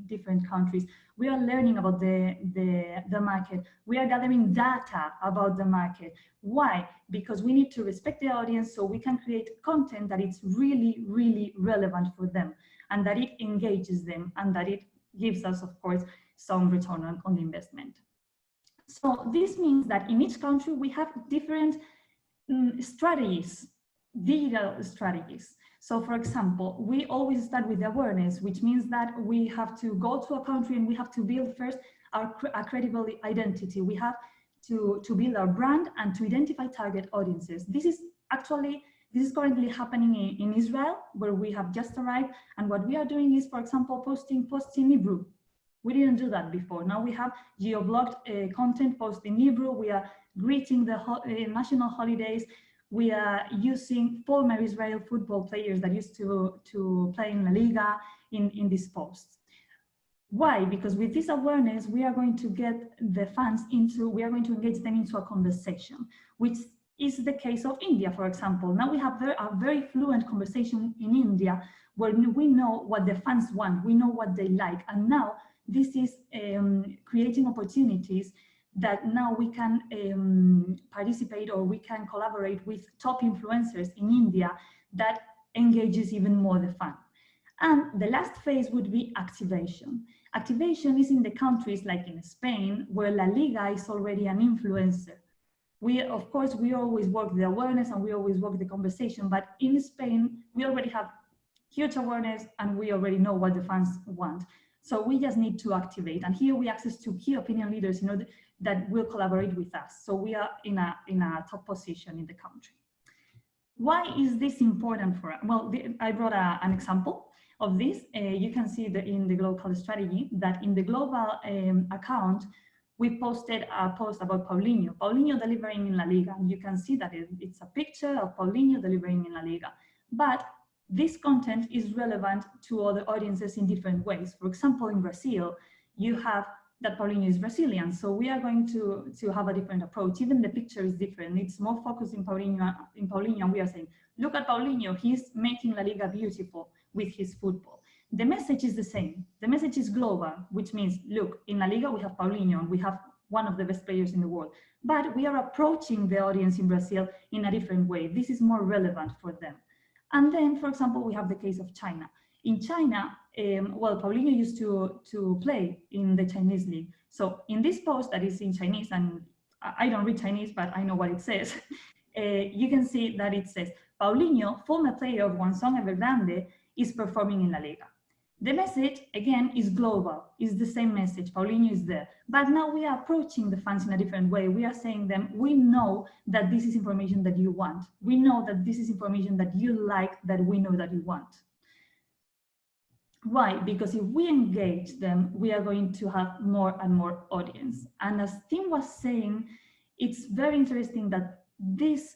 different countries. We are learning about the market. We are gathering data about the market. Why? Because we need to respect the audience, so we can create content that is really, really relevant for them, and that it engages them, and that it gives us, of course, some return on the investment. So this means that in each country we have different strategies, digital strategies. So for example, we always start with awareness, which means that we have to go to a country and we have to build first a credible identity. We have to build our brand and to identify target audiences. This is currently happening in Israel, where we have just arrived. And what we are doing is, for example, posting posts in Hebrew. We didn't do that before. Now we have geo-blogged content post in Hebrew. We are greeting the national holidays. We are using former Israel football players that used to play in La Liga in these posts. Why? Because with this awareness, we are going to get the fans we are going to engage them into a conversation, which is the case of India, for example. Now we have a very fluent conversation in India, where we know what the fans want, we know what they like, and now this is creating opportunities that now we can participate, or we can collaborate with top influencers in India that engages even more the fan. And the last phase would be activation. Activation is in the countries like in Spain, where La Liga is already an influencer. Of course, we always work the awareness and we always work the conversation, but in Spain, we already have huge awareness and we already know what the fans want. So we just need to activate. And here we access to key opinion leaders that will collaborate with us. So we are in a top position in the country. Why is this important for us? Well, I brought an example of this. You can see in the global strategy that in the global account, we posted a post about Paulinho delivering in La Liga. You can see that it's a picture of Paulinho delivering in La Liga. But this content is relevant to other audiences in different ways. For example, in Brazil, you have that Paulinho is Brazilian. So we are going to have a different approach. Even the picture is different. It's more focused in Paulinho, and we are saying, look at Paulinho, he's making La Liga beautiful with his football. The message is the same. The message is global, which means, look, in La Liga, we have Paulinho, and we have one of the best players in the world. But we are approaching the audience in Brazil in a different way. This is more relevant for them. And then, for example, we have the case of China. In China, Paulinho used to play in the Chinese league. So in this post that is in Chinese, and I don't read Chinese, but I know what it says. You can see that it says, Paulinho, former player of Guangzhou Evergrande, is performing in La Liga. The message, again, is global, is the same message, Paulinho is there. But now we are approaching the fans in a different way. We are saying them, we know that this is information that you want. We know that this is information that you like, that we know that you want. Why? Because if we engage them, we are going to have more and more audience. And as Tim was saying, it's very interesting that this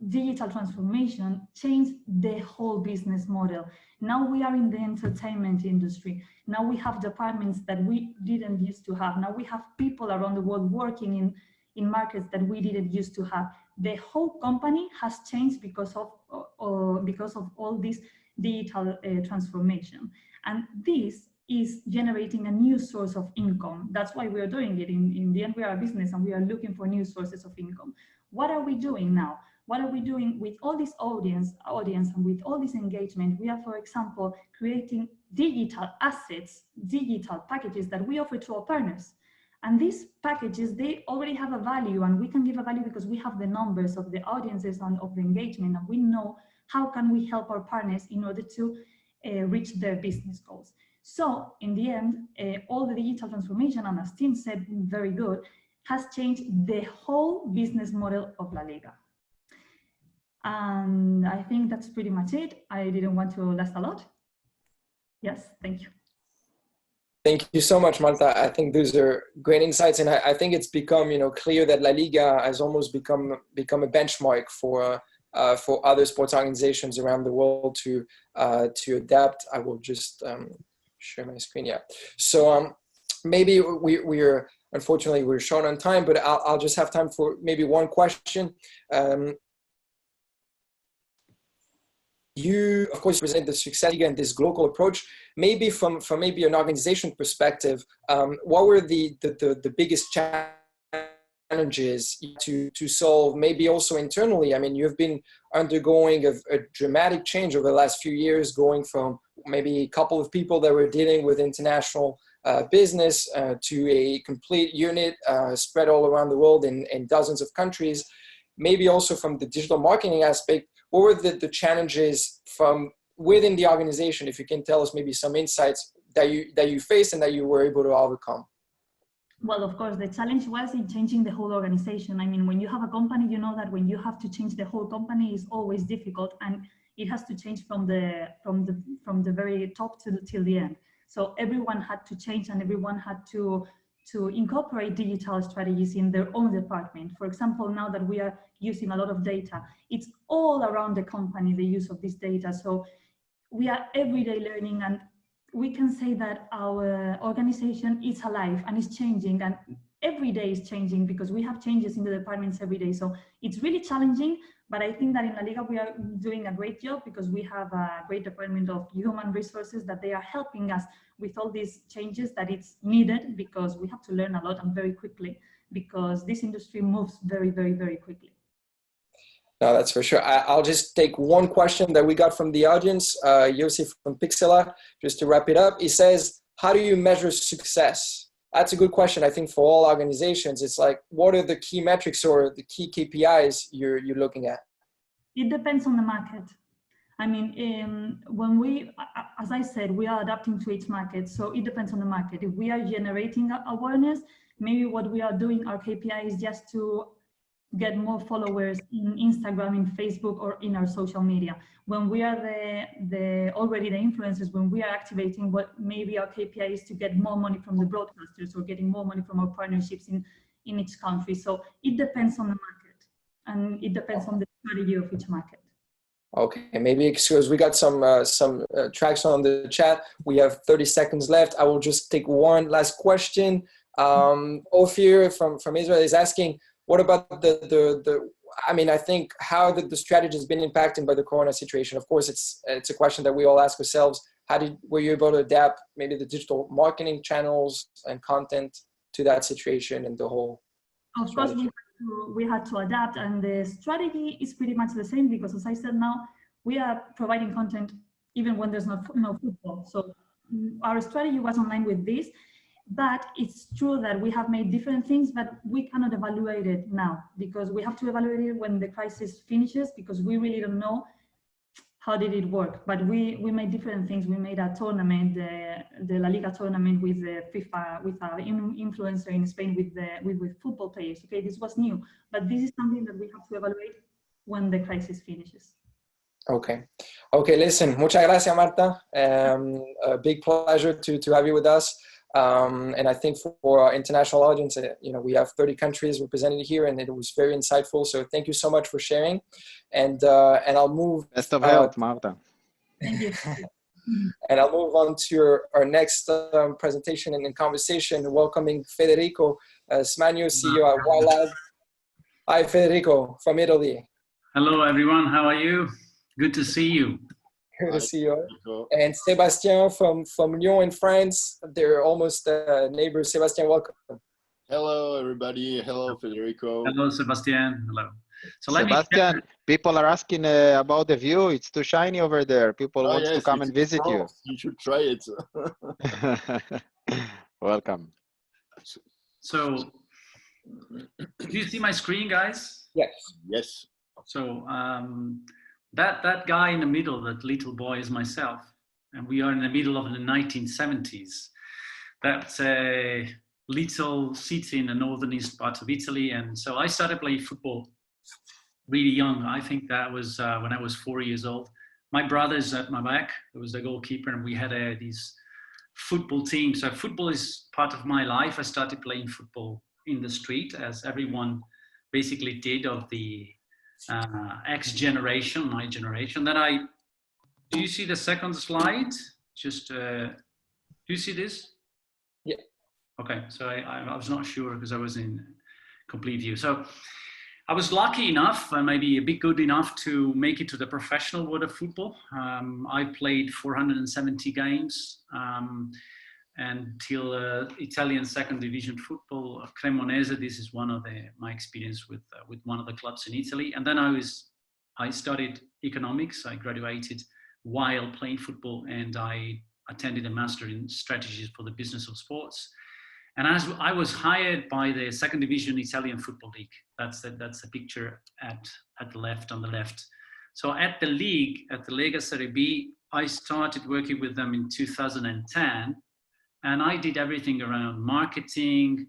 digital transformation changed the whole business model. Now we are in the entertainment industry. Now we have departments that we didn't used to have. Now we have people around the world working in markets that we didn't used to have. The whole company has changed because of all this digital transformation. And this is generating a new source of income. That's why we are doing it. In the end, we are a business and we are looking for new sources of income. What are we doing now? What are we doing with all this audience and with all this engagement? We are, for example, creating digital assets, digital packages that we offer to our partners. And these packages, they already have a value, and we can give a value because we have the numbers of the audiences and of the engagement, and we know how can we help our partners in order to reach their business goals. So in the end, all the digital transformation, and as Tim said, very good, has changed the whole business model of La Liga. And I think that's pretty much it. I didn't want to last a lot. Yes, thank you. Thank you so much, Marta. I think those are great insights, and I think it's become clear that La Liga has almost become a benchmark for other sports organizations around the world to adapt. I will just share my screen. Yeah. So maybe we're unfortunately we're short on time, but I'll just have time for maybe one question. You, of course, present the success and this global approach. Maybe from maybe an organization perspective, what were the biggest challenges to solve? Maybe also internally. I mean, you've been undergoing a dramatic change over the last few years, going from maybe a couple of people that were dealing with international business to a complete unit spread all around the world in dozens of countries. Maybe also from the digital marketing aspect. What were the challenges from within the organization? If you can tell us maybe some insights that you faced and that you were able to overcome. Well, of course, the challenge was in changing the whole organization. I mean, when you have a company, you know that when you have to change the whole company is always difficult, and it has to change from the very top till the end. So everyone had to change, and everyone had to incorporate digital strategies in their own department. For example, now that we are using a lot of data, it's all around the company, the use of this data. So we are everyday learning, and we can say that our organization is alive and is changing, and every day is changing because we have changes in the departments every day. So it's really challenging, but I think that in La Liga we are doing a great job because we have a great department of human resources that they are helping us with all these changes that it's needed, because we have to learn a lot and very quickly, because this industry moves very, very, very quickly. No, that's for sure. I'll just take one question that we got from the audience. Yossi from Pixela, just to wrap it up. He says, how do you measure success? That's a good question, I think, for all organizations. It's like, what are the key metrics or the key KPIs you're looking at? It depends on the market. I mean, when we, as I said, we are adapting to each market. So it depends on the market. If we are generating awareness, maybe what we are doing, our KPI is just to get more followers in Instagram, in Facebook, or in our social media. When we are already the influencers, when we are activating, what maybe our KPI is to get more money from the broadcasters or getting more money from our partnerships in each country. So it depends on the market, and it depends on the strategy of each market. Okay, maybe because we got some traction on the chat. We have 30 seconds left. I will just take one last question. Ophir from Israel is asking, what about I mean, I think how the strategy has been impacted by the Corona situation. Of course, it's a question that we all ask ourselves. Were you able to adapt maybe the digital marketing channels and content to that situation and the whole strategy? Of course, we had to adapt, and the strategy is pretty much the same, because as I said, now we are providing content even when there's no football. So our strategy was online with this. But it's true that we have made different things, but we cannot evaluate it now because we have to evaluate it when the crisis finishes, because we really don't know how did it work. But we made different things. We made a tournament, the La Liga tournament with the FIFA, with an influencer in Spain with football players. Okay, this was new, but this is something that we have to evaluate when the crisis finishes. Okay. Okay, listen, muchas gracias, Marta. A big pleasure to have you with us. And I think for our international audience, you know, we have 30 countries represented here, and it was very insightful. So thank you so much for sharing. And I'll move. Best of health, Marta. Thank you. And I'll move on to our next presentation and conversation, welcoming Federico Smagno, CEO at YLab. Hi, Federico from Italy. Hello, everyone. How are you? Good to see you. Good to see you. And Sébastien from Lyon in France. They're almost neighbors. Sébastien, welcome. Hello, everybody. Hello, Federico. Hello, Sebastian. Hello. So Sebastian, people are asking about the view. It's too shiny over there. People want to come and visit you. You should try it. Welcome. So, do you see my screen, guys? Yes. Yes. So, that guy in the middle, that little boy, is myself. And we are in the middle of the 1970s. That's a little city in the northernest part of Italy. And so I started playing football really young. I think that was when I was 4 years old. My brother's at my back. He was the goalkeeper, and we had these football teams. So football is part of my life. I started playing football in the street, as everyone basically did of the X generation, my generation. Then do you see the second slide? Just, do you see this? Yeah. Okay, so I was not sure because I was in complete view. So I was lucky enough, and maybe a bit good enough, to make it to the professional world of football. I played 470 games until Italian second division football, Cremonese. This is one of my experience with one of the clubs in Italy. And then I studied economics. I graduated while playing football, and I attended a master in strategies for the business of sports. And as I was hired by the second division Italian football league. That's the picture at the left, on the left. So at the league, at the Lega Serie B, I started working with them in 2010. And I did everything around marketing,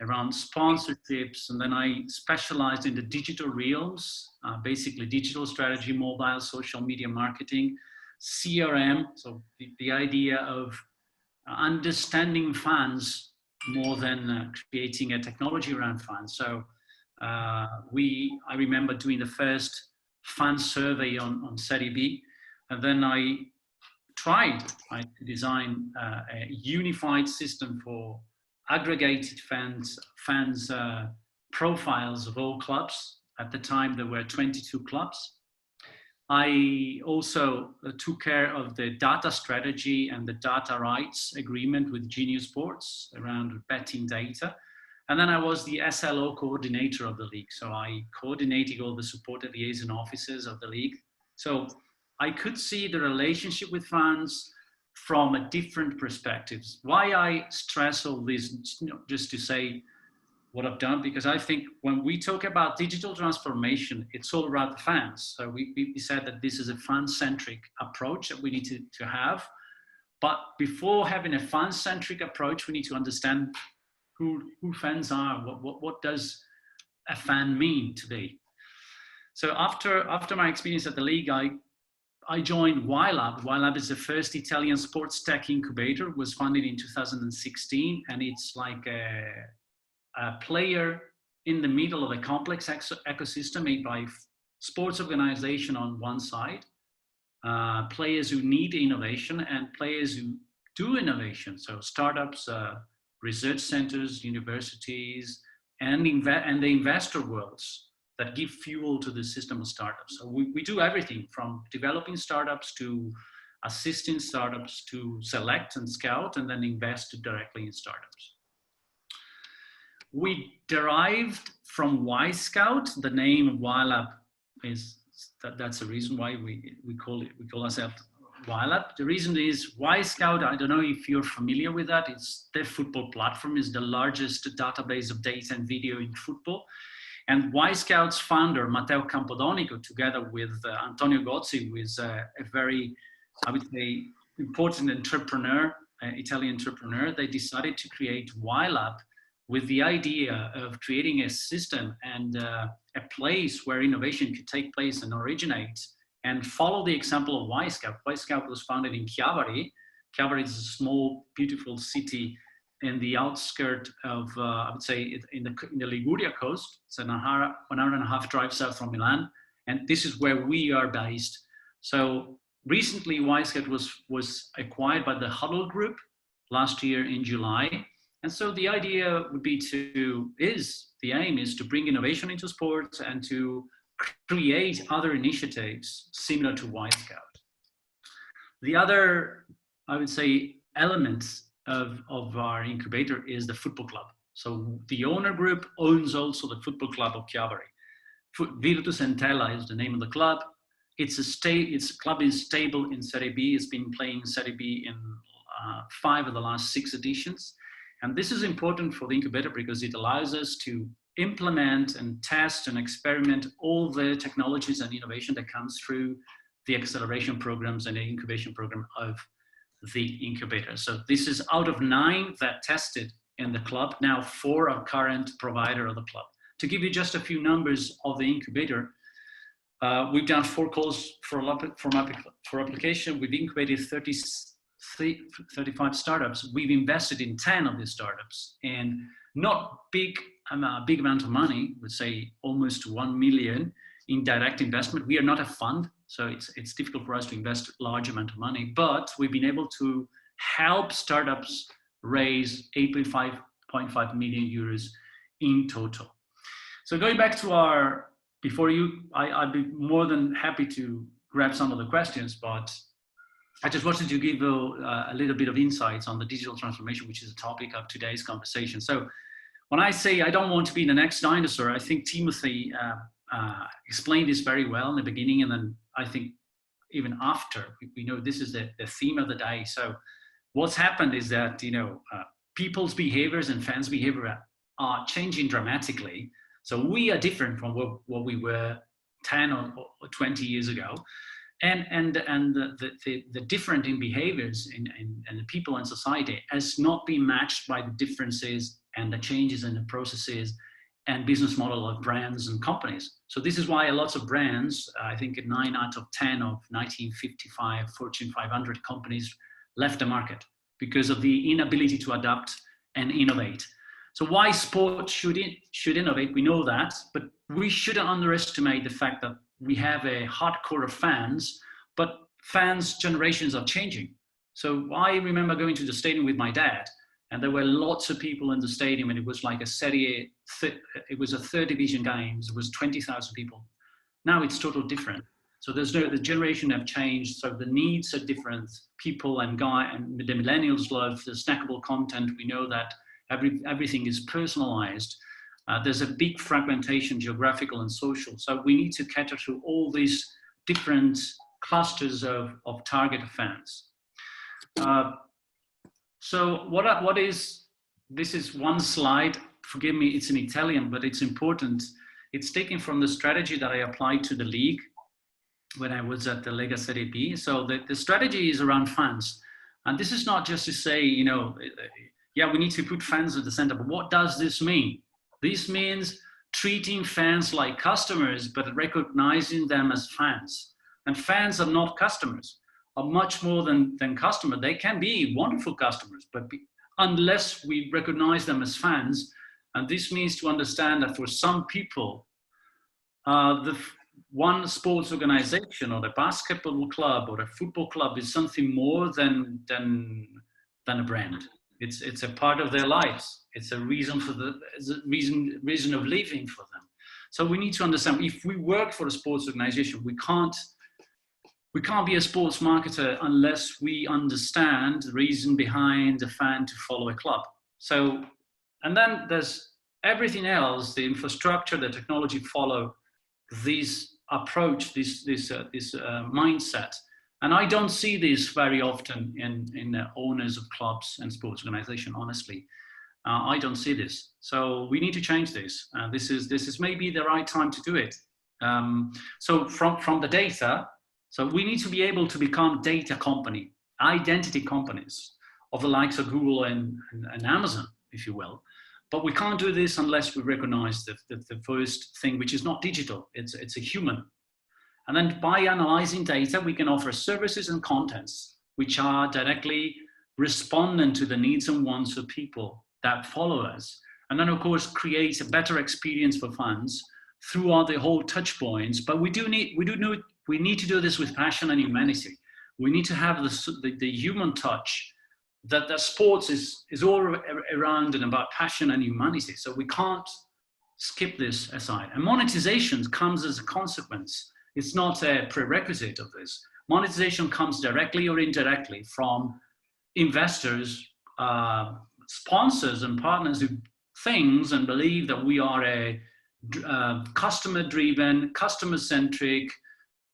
around sponsorships, and then I specialized in the digital realms, basically digital strategy, mobile, social media marketing, CRM, so the idea of understanding fans more than creating a technology around fans. So I remember doing the first fan survey on Serie B, and then I tried to design a unified system for aggregated fans profiles of all clubs. At the time, there were 22 clubs. I also took care of the data strategy and the data rights agreement with Genius Sports around betting data. And then I was the SLO coordinator of the league. So I coordinated all the supporter liaison officers of the league. So I could see the relationship with fans from a different perspectives. Why I stress all this, just to say what I've done, because I think when we talk about digital transformation, it's all about the fans. So we said that this is a fan-centric approach that we need to have. But before having a fan-centric approach, we need to understand who fans are. What does a fan mean today? So after my experience at the league, I joined YLab. YLab is the first Italian sports tech incubator. It was founded in 2016, and it's like a player in the middle of a complex ecosystem made by sports organization on one side, players who need innovation, and players who do innovation. So startups, research centers, universities, and the investor worlds that give fuel to the system of startups. So we do everything from developing startups to assisting startups to select and scout and then invest directly in startups. We derived from Y-Scout. The name of YLab that's the reason why we call ourselves YLab. The reason is Y-Scout, I don't know if you're familiar with that, it's the football platform, is the largest database of data and video in football. And Y-Scout's founder, Matteo Campodonico, together with Antonio Gozzi, who is a very, I would say, important entrepreneur, Italian entrepreneur, they decided to create YLab with the idea of creating a system and a place where innovation could take place and originate, and follow the example of Y-Scout. Y-Scout was founded in Chiavari. Chiavari is a small, beautiful city in the outskirts of, I would say, in the Liguria coast. It's an hour and a half drive south from Milan. And this is where we are based. So recently, Y-Scout was acquired by the Huddle Group last year in July. And so the idea would be the aim is to bring innovation into sports and to create other initiatives similar to Y-Scout. The other, I would say, elements of our incubator is the football club. So the owner group owns also the football club of Chiavari. Virtus Entella is the name of the club. Its club is stable in Serie B. It's been playing Serie B in 5 of the last 6 editions. And this is important for the incubator because it allows us to implement and test and experiment all the technologies and innovation that comes through the acceleration programs and the incubation program of the incubator. So this is out of 9 that tested in the club. Now 4 are current provider of the club. To give you just a few numbers of the incubator, we've done 4 calls for application. We've incubated 35 startups. We've invested in 10 of these startups, and not big amount of money, would say almost 1 million in direct investment. We are not a fund, so it's difficult for us to invest large amount of money, but we've been able to help startups raise 8.5 million euros in total. So going back to I'd be more than happy to grab some of the questions, but I just wanted to give a little bit of insights on the digital transformation, which is the topic of today's conversation. So when I say I don't want to be the next dinosaur, I think Timothy explained this very well in the beginning, and then I think even after, we know this is the theme of the day. So what's happened is that, people's behaviors and fans' behavior are changing dramatically. So we are different from what we were 10 or 20 years ago. And the different in behaviors and the people in society has not been matched by the differences and the changes in the processes and business model of brands and companies. So this is why lots of brands, I think 9 out of 10 of 1955 Fortune 500 companies left the market because of the inability to adapt and innovate. So why sport should innovate, we know that, but we shouldn't underestimate the fact that we have a hardcore of fans, but fans' generations are changing. So I remember going to the stadium with my dad, and there were lots of people in the stadium, and it was like it was a third division game. It was 20,000 people. Now it's totally different. So the generation have changed. So the needs are different. People and the millennials love the snackable content. We know that everything is personalized. There's a big fragmentation, geographical and social. So we need to cater to all these different clusters of target fans. So this is one slide, forgive me, it's in Italian, but it's important. It's taken from the strategy that I applied to the league when I was at the Lega Serie B. So the strategy is around fans. And this is not just to say, yeah, we need to put fans at the center, but what does this mean? This means treating fans like customers, but recognizing them as fans. And fans are not customers, are much more than customers. They can be wonderful customers, but unless we recognize them as fans, and this means to understand that for some people, the one sports organization or the basketball club or a football club is something more than a brand. It's a part of their lives. It's a reason reason of living for them. So we need to understand, if we work for a sports organization, we can't be a sports marketer unless we understand the reason behind the fan to follow a club. So, and then there's everything else, the infrastructure, the technology follow this approach, this mindset. And I don't see this very often in the owners of clubs and sports organization, honestly. I don't see this. So we need to change this. This is maybe the right time to do it. So from the data, so we need to be able to become data company, identity companies of the likes of Google and Amazon, if you will. But we can't do this unless we recognize the first thing, which is not digital, it's a human. And then by analyzing data, we can offer services and contents which are directly responding to the needs and wants of people that follow us. And then of course, create a better experience for fans throughout the whole touch points. But we need to do this with passion and humanity. We need to have the human touch that sports is all around and about passion and humanity. So we can't skip this aside. And monetization comes as a consequence. It's not a prerequisite of this. Monetization comes directly or indirectly from investors, sponsors and partners who think and believe that we are a customer-driven, customer-centric,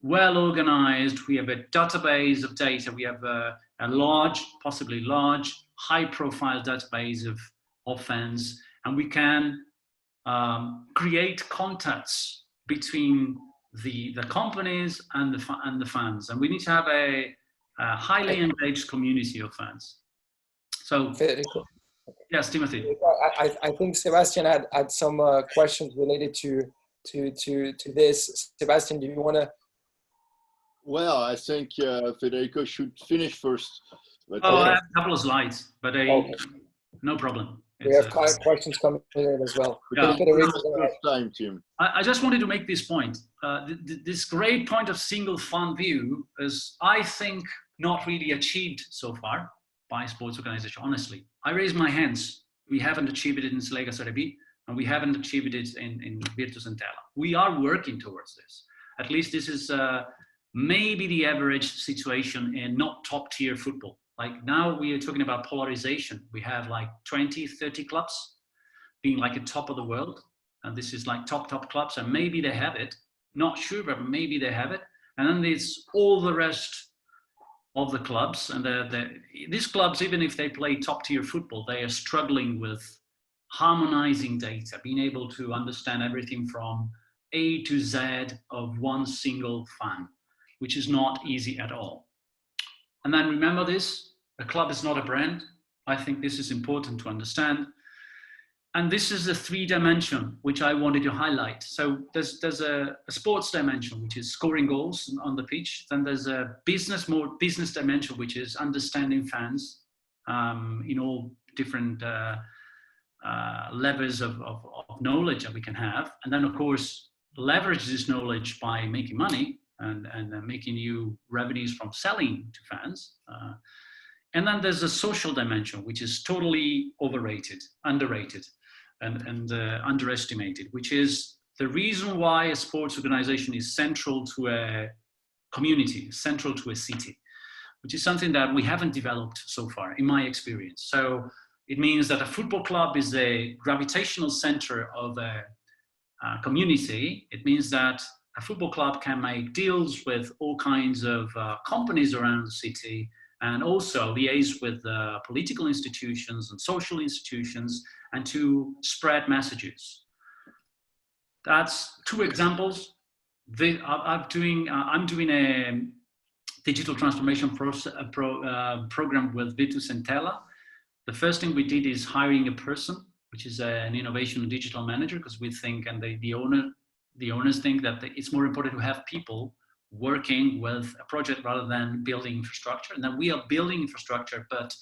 well-organized. We have a database of data. We have a large, possibly large, high-profile database of fans, and we can create contacts between the companies and the fans, and we need to have a highly engaged community of fans. So, yes, Timothy. I think Sebastian had some questions related to this. Sebastian, do you want to? Well, I think Federico should finish first. But, I have a couple of slides, but okay. No problem. We have questions coming in as well. Yeah. Time, Tim. I just wanted to make this point. This great point of single fund view is, I think, not really achieved so far by sports organization, honestly. I raise my hands. We haven't achieved it in Lega Serie B, and we haven't achieved it in Virtus Entella. We are working towards this. At least this is maybe the average situation in not top tier football. Like now we are talking about polarization. We have like 20, 30 clubs being like a top of the world. And this is like top clubs, and maybe they have it. Not sure, but maybe they have it. And then there's all the rest of the clubs. And these clubs, even if they play top tier football, they are struggling with harmonizing data, being able to understand everything from A to Z of one single fan, which is not easy at all. And then remember this, a club is not a brand. I think this is important to understand. And this is the 3 dimension, which I wanted to highlight. So there's a sports dimension, which is scoring goals on the pitch. Then there's a more business dimension, which is understanding fans in all different levels of knowledge that we can have. And then of course, leverage this knowledge by making money and making new revenues from selling to fans. And then there's a social dimension, which is totally overrated, underrated, and underestimated, which is the reason why a sports organization is central to a community, central to a city, which is something that we haven't developed so far, in my experience. So it means that a football club is a gravitational center of a community. It means that a football club can make deals with all kinds of companies around the city, and also liaise with political institutions and social institutions, and to spread messages. That's 2 examples. I'm doing a digital transformation program with Virtus Entella. The first thing we did is hiring a person, which is an innovation and digital manager, because we think, and the owners think, that it's more important to have people working with a project rather than building infrastructure. And then we are building infrastructure, but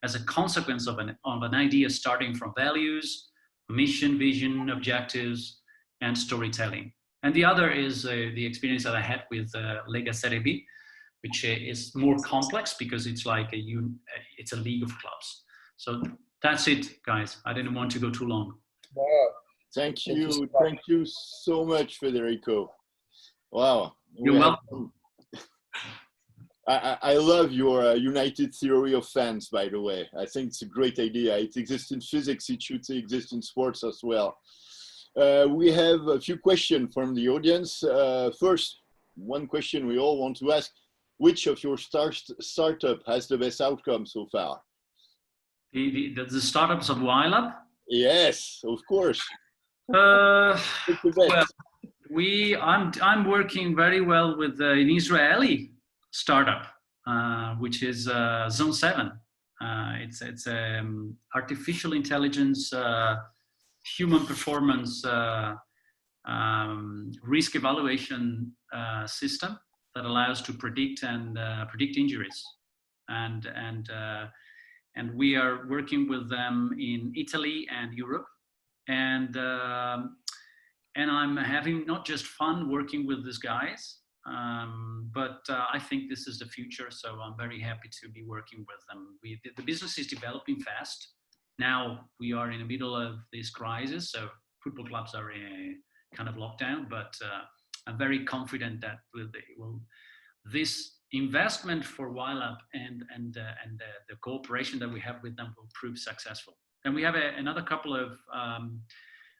as a consequence of an idea starting from values, mission, vision, objectives, and storytelling. And the other is the experience that I had with Lega Serie B, which is more complex because it's like it's a league of clubs. So that's it, guys. I didn't want to go too long. Wow. Thank you. Thank you so much, Federico. Wow. You're welcome. I love your united theory of fans, by the way. I think it's a great idea. It exists in physics. It should exist in sports as well. We have a few questions from the audience. First, one question we all want to ask. which of your startup has the best outcome so far? The startups of WileUp? Yes, of course. Well, The best. I'm working very well with an Israeli startup, which is Zone 7. It's artificial intelligence, human performance risk evaluation system that allows to predict injuries, and we are working with them in Italy and Europe, and I'm having not just fun working with these guys, but I think this is the future. So I'm very happy to be working with them. The business is developing fast. Now we are in the middle of this crisis, so football clubs are in a kind of lockdown, but I'm very confident that this investment for WileUp and the cooperation that we have with them will prove successful. And we have another couple of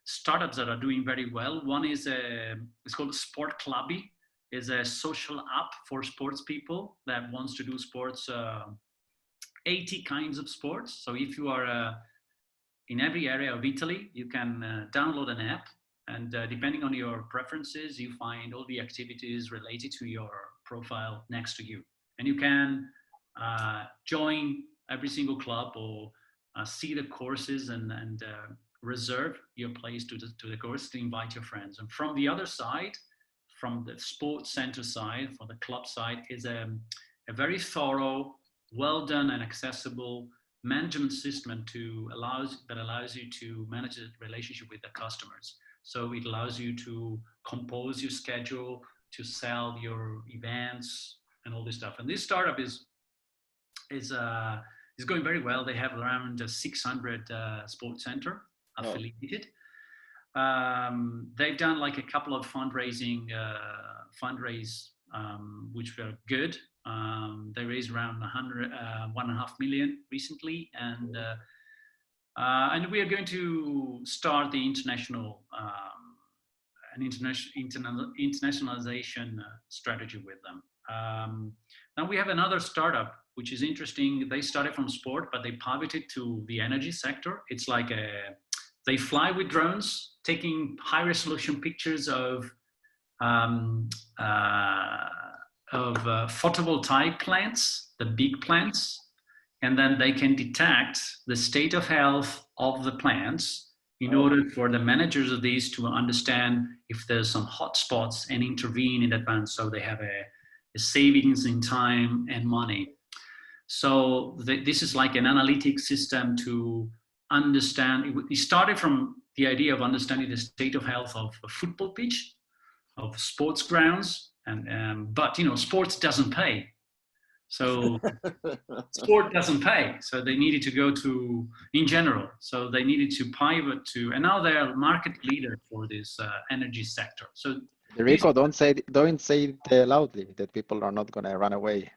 startups that are doing very well. One is it's called Sport Clubby. Is a social app for sports people that wants to do sports, 80 kinds of sports. So if you are in every area of Italy, you can download an app, and depending on your preferences, you find all the activities related to your profile next to you. And you can join every single club or see the courses and reserve your place to the course to invite your friends. And from the other side, from the sports center side, for the club side, is a very thorough, well done and accessible management system that allows you to manage the relationship with the customers. So it allows you to compose your schedule, to sell your events and all this stuff. And this startup is going very well. They have around 600 sports center affiliated. They've done like a couple of fundraise, which were good. They raised around 1.5 million recently, and we are going to start the internationalization strategy with them. Now we have another startup which is interesting. They started from sport, but they pivoted to the energy sector. It's like they fly with drones, taking high resolution pictures of photovoltaic plants, the big plants, and then they can detect the state of health of the plants in order for the managers of these to understand if there's some hot spots and intervene in advance, so they have a savings in time and money. So this is like an analytic system to understand. It started from the idea of understanding the state of health of a football pitch, of sports grounds, but sports doesn't pay. So sport doesn't pay. So they needed to go to, in general, so they needed to pivot to, and now they are market leader for this energy sector. So Enrico, don't say it loudly that people are not going to run away.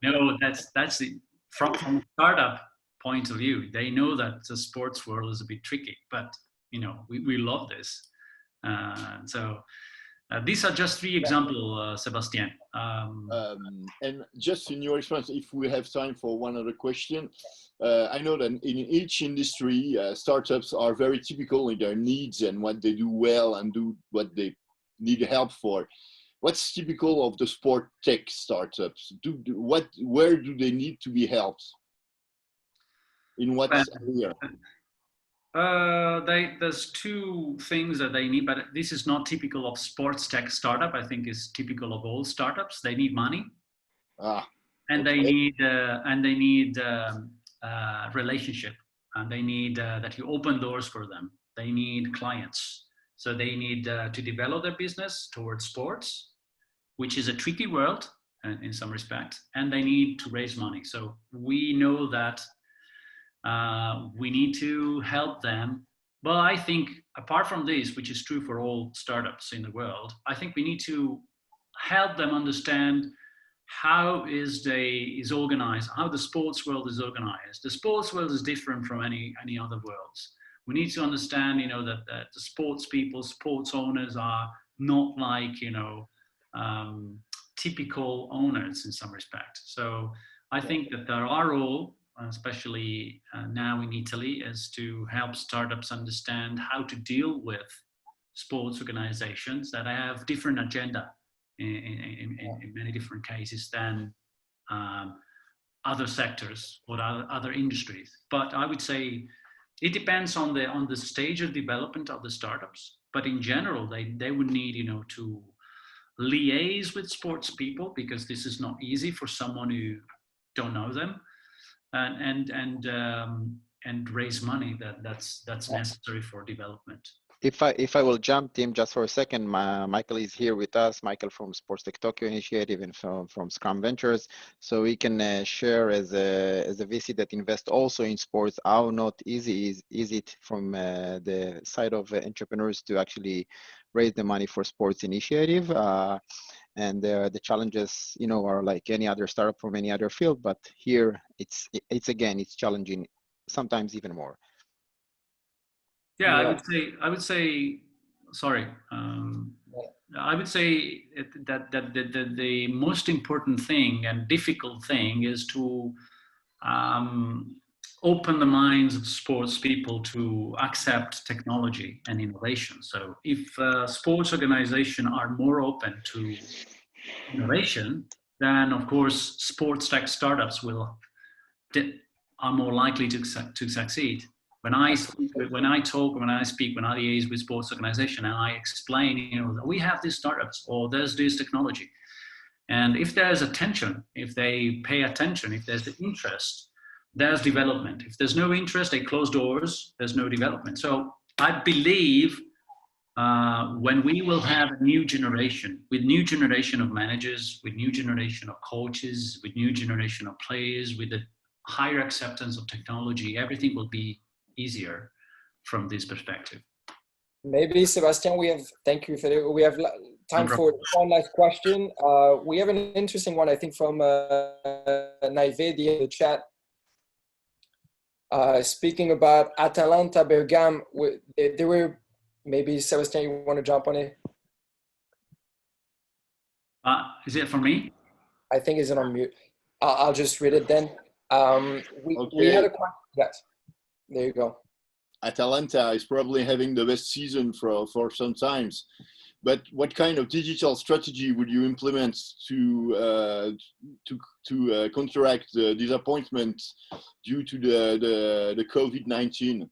No, that's the, from a startup point of view, they know that the sports world is a bit tricky, but we love this. So these are just 3 examples, Sebastian. And just in your experience, if we have time for one other question, I know that in each industry, startups are very typical in their needs and what they do well and do what they need help for. What's typical of the sport tech startups? Where do they need to be helped? In what area? There's 2 things that they need, but this is not typical of sports tech startup. I think it's typical of all startups. They need money, and they need relationship, and they need that you open doors for them. They need clients, so they need to develop their business towards sports, which is a tricky world in some respect, and they need to raise money. So we know that we need to help them. But I think apart from this, which is true for all startups in the world, I think we need to help them understand how is organized, how the sports world is organized. The sports world is different from any other worlds. We need to understand, that the sports people, sports owners are not like, typical owners in some respect. So I think that our role, especially now in Italy, is to help startups understand how to deal with sports organizations that have different agenda in many different cases than other sectors or other industries. But I would say it depends on the stage of development of the startups. But in general, they would need, you know, to liaise with sports people, because this is not easy for someone who don't know them, and raise money that's necessary for development. If I will jump, Tim, just for a second, Michael is here with us. Michael from Sports Tech Tokyo Initiative and from Scrum Ventures, so we can share as a VC that invests also in sports how not easy is it from the side of entrepreneurs to actually raise the money for sports initiative, and the challenges, you know, are like any other startup from any other field, but here it's challenging, sometimes even more. Yeah, I would say, sorry. I would say that the most important thing and difficult thing is to open the minds of sports people to accept technology and innovation. So if sports organizations are more open to innovation, then of course sports tech startups are more likely to succeed. When I speak, when I liaise with sports organization and I explain, you know, we have these startups or there's this technology. And if there's attention, if they pay attention, if there's the interest, there's development. If there's no interest, they close doors, there's no development. So I believe when we will have a new generation, with new generation of managers, with new generation of coaches, with new generation of players, with a higher acceptance of technology, everything will be easier from this perspective. Maybe Sebastian, thank you for that. We have time for one last question. We have an interesting one, I think, from Naivedi in the chat. Speaking about Atalanta Bergame, there were, maybe Sebastian, you want to jump on it? Is it for me? I think it's on mute. I'll just read it then. We had a question. Yes. There you go. Atalanta is probably having the best season for some times, but what kind of digital strategy would you implement to counteract the disappointment due to the COVID-19?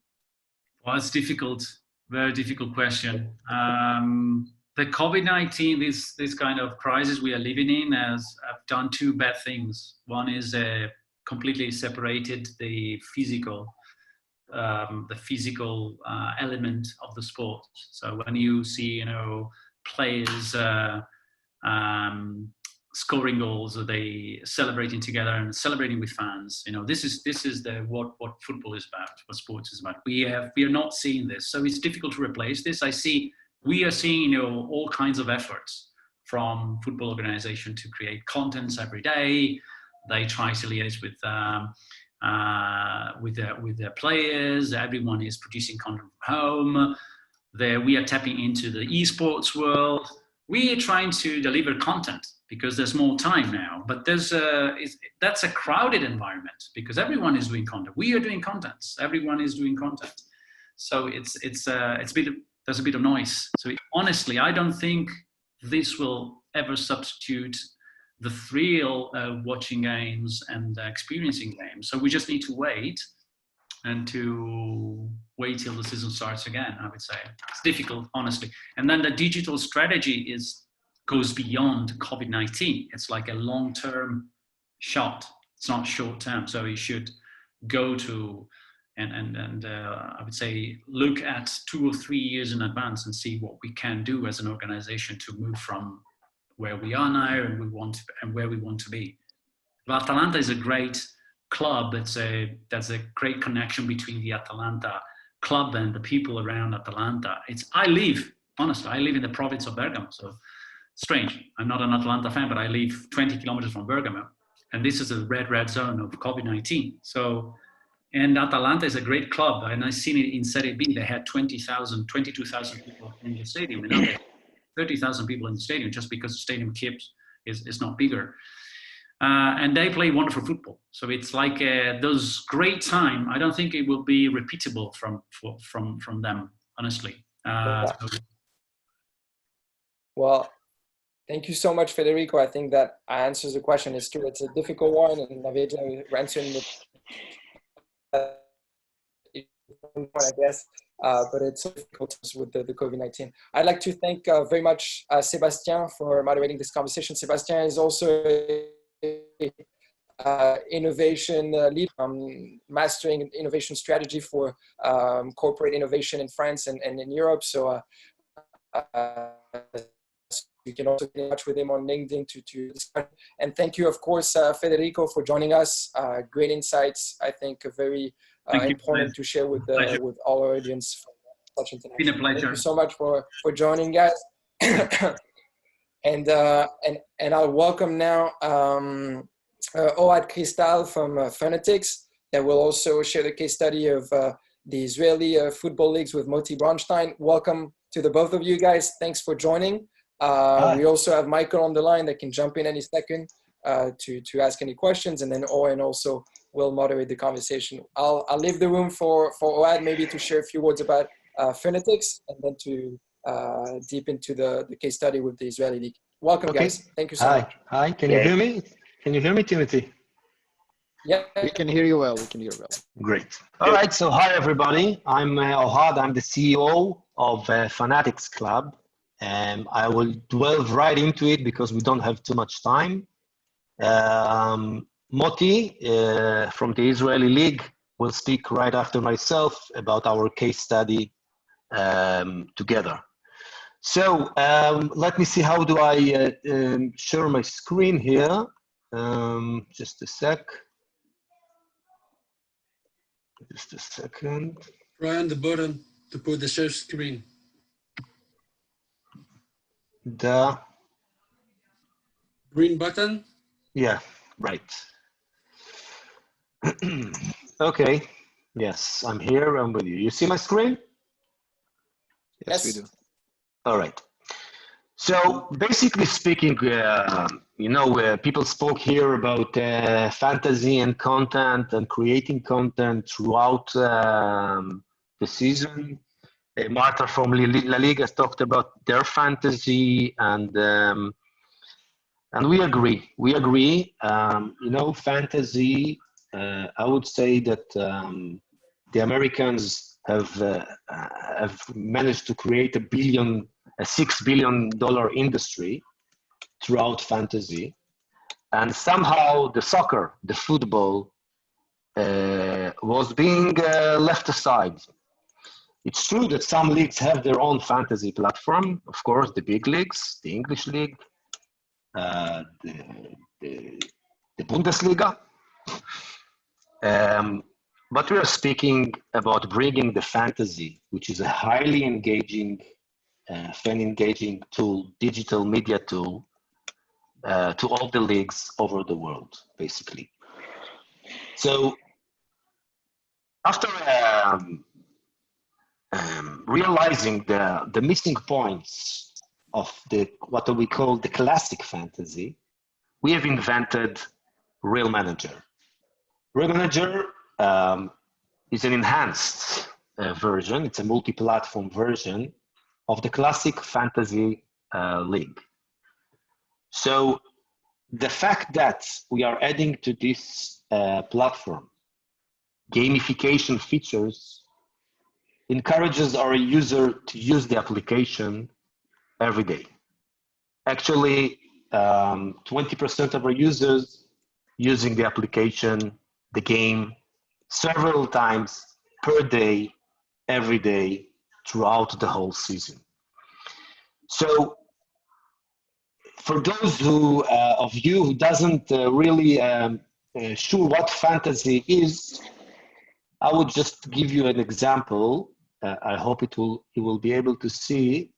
Well, it's difficult, very difficult question. The COVID-19, this kind of crisis we are living in, has done two bad things. One is completely separated the physical element of the sport. So when you see, you know, players scoring goals, or they celebrating together and celebrating with fans, you know, this is what football is about, what sports is about. We are not seeing this, so it's difficult to replace this. We are seeing, you know, all kinds of efforts from football organization to create contents every day. They try to liaise with their players. Everyone is producing content from home. We are tapping into the esports world. We are trying to deliver content because there's more time now. But that's a crowded environment because everyone is doing content. We are doing contents. Everyone is doing content. So there's a bit of noise. So honestly, I don't think this will ever substitute the thrill of watching games and experiencing games. So we just need to wait till the season starts again, I would say. It's difficult, honestly. And then the digital strategy goes beyond COVID-19. It's like a long-term shot. It's not short-term. So you should go to and I would say look at 2 or 3 years in advance and see what we can do as an organization to move from where we are now and where we want to be. But Atalanta is a great club. There's a great connection between the Atalanta club and the people around Atalanta. I live in the province of Bergamo, so strange. I'm not an Atalanta fan, but I live 20 kilometers from Bergamo, and this is a red zone of COVID-19. So, and Atalanta is a great club, and I've seen it in Serie B. They had 22,000 people in the stadium, and now they have 30,000 people in the stadium just because the stadium keeps, is not bigger. And they play wonderful football. So it's like those great time. I don't think it will be repeatable from them, honestly. Well, thank you so much, Federico. I think that answers the question. It's true. It's a difficult one, and Naveja answering it, I guess. But it's so difficult with the COVID-19. I'd like to thank very much Sébastien for moderating this conversation. Sébastien is also innovation lead, mastering innovation strategy for corporate innovation in France and in Europe. So you can also get in touch with him on LinkedIn to discuss. And thank you, of course, Federico, for joining us. Great insights, I think, very important to share with all our audience. Such interaction. It's been a pleasure. Thank you so much for joining, guys. and I'll welcome now Ohad Kristal from Fanatics, that will also share the case study of the Israeli football leagues with Moti Bronstein. Welcome to the both of you guys. Thanks for joining. We also have Michael on the line that can jump in any second to ask any questions, and then Owen also will moderate the conversation. I'll leave the room for Ohad maybe to share a few words about Fanatics, and then to deep into the case study with the Israeli league. Welcome, guys. Thank you so much. Hi, can you hear me? Can you hear me, Timothy? Yeah. We can hear you well. We can hear you well. Great. All right. So hi, everybody. I'm Ohad. I'm the CEO of Fanatics Club. And I will delve right into it because we don't have too much time. Moti from the Israeli League will speak right after myself about our case study together. So let me see, how do I share my screen here? Just a sec. Just a second. Right on the button to put the share screen. The green button? Yeah, right. Okay. Yes, I'm here. I'm with you. You see my screen? Yes, we do. All right. So basically speaking, people spoke here about fantasy and content and creating content throughout the season. Marta from La Liga has talked about their fantasy, and we agree. We agree. Fantasy. I would say that the Americans have managed to create a $6 billion industry throughout fantasy, and somehow the soccer, the football, was being left aside. It's true that some leagues have their own fantasy platform. Of course, the big leagues, the English league, the Bundesliga. But we are speaking about bringing the fantasy, which is a highly engaging, fan-engaging tool, digital media tool, to all the leagues over the world, basically. So after realizing the missing points of what we call the classic fantasy, we have invented Real Manager. Real Manager is an enhanced version. It's a multi-platform version of the classic fantasy league. So the fact that we are adding to this platform gamification features encourages our user to use the application every day. Actually, 20% of our users using the application, the game, several times per day, every day, throughout the whole season. So for those of you who doesn't really sure what fantasy is, I would just give you an example. I hope you will be able to see.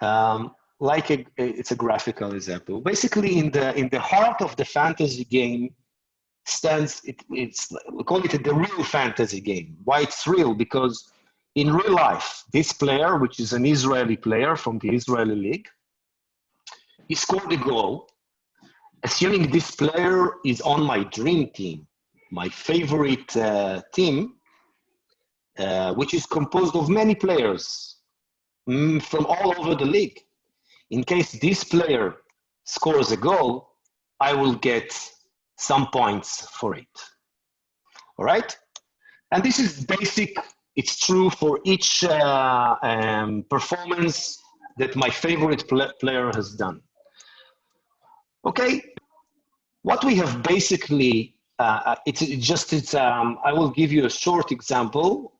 It's a graphical example. Basically, in the heart of the fantasy game stands we call it the real fantasy game. Why it's real? Because in real life, this player, which is an Israeli player from the Israeli league, he scored a goal, assuming this player is on my dream team, my favorite team, which is composed of many players from all over the league. In case this player scores a goal, I will get some points for it. All right? And this is basic. It's true for each performance that my favorite player has done. Okay, what we have basically, I will give you a short example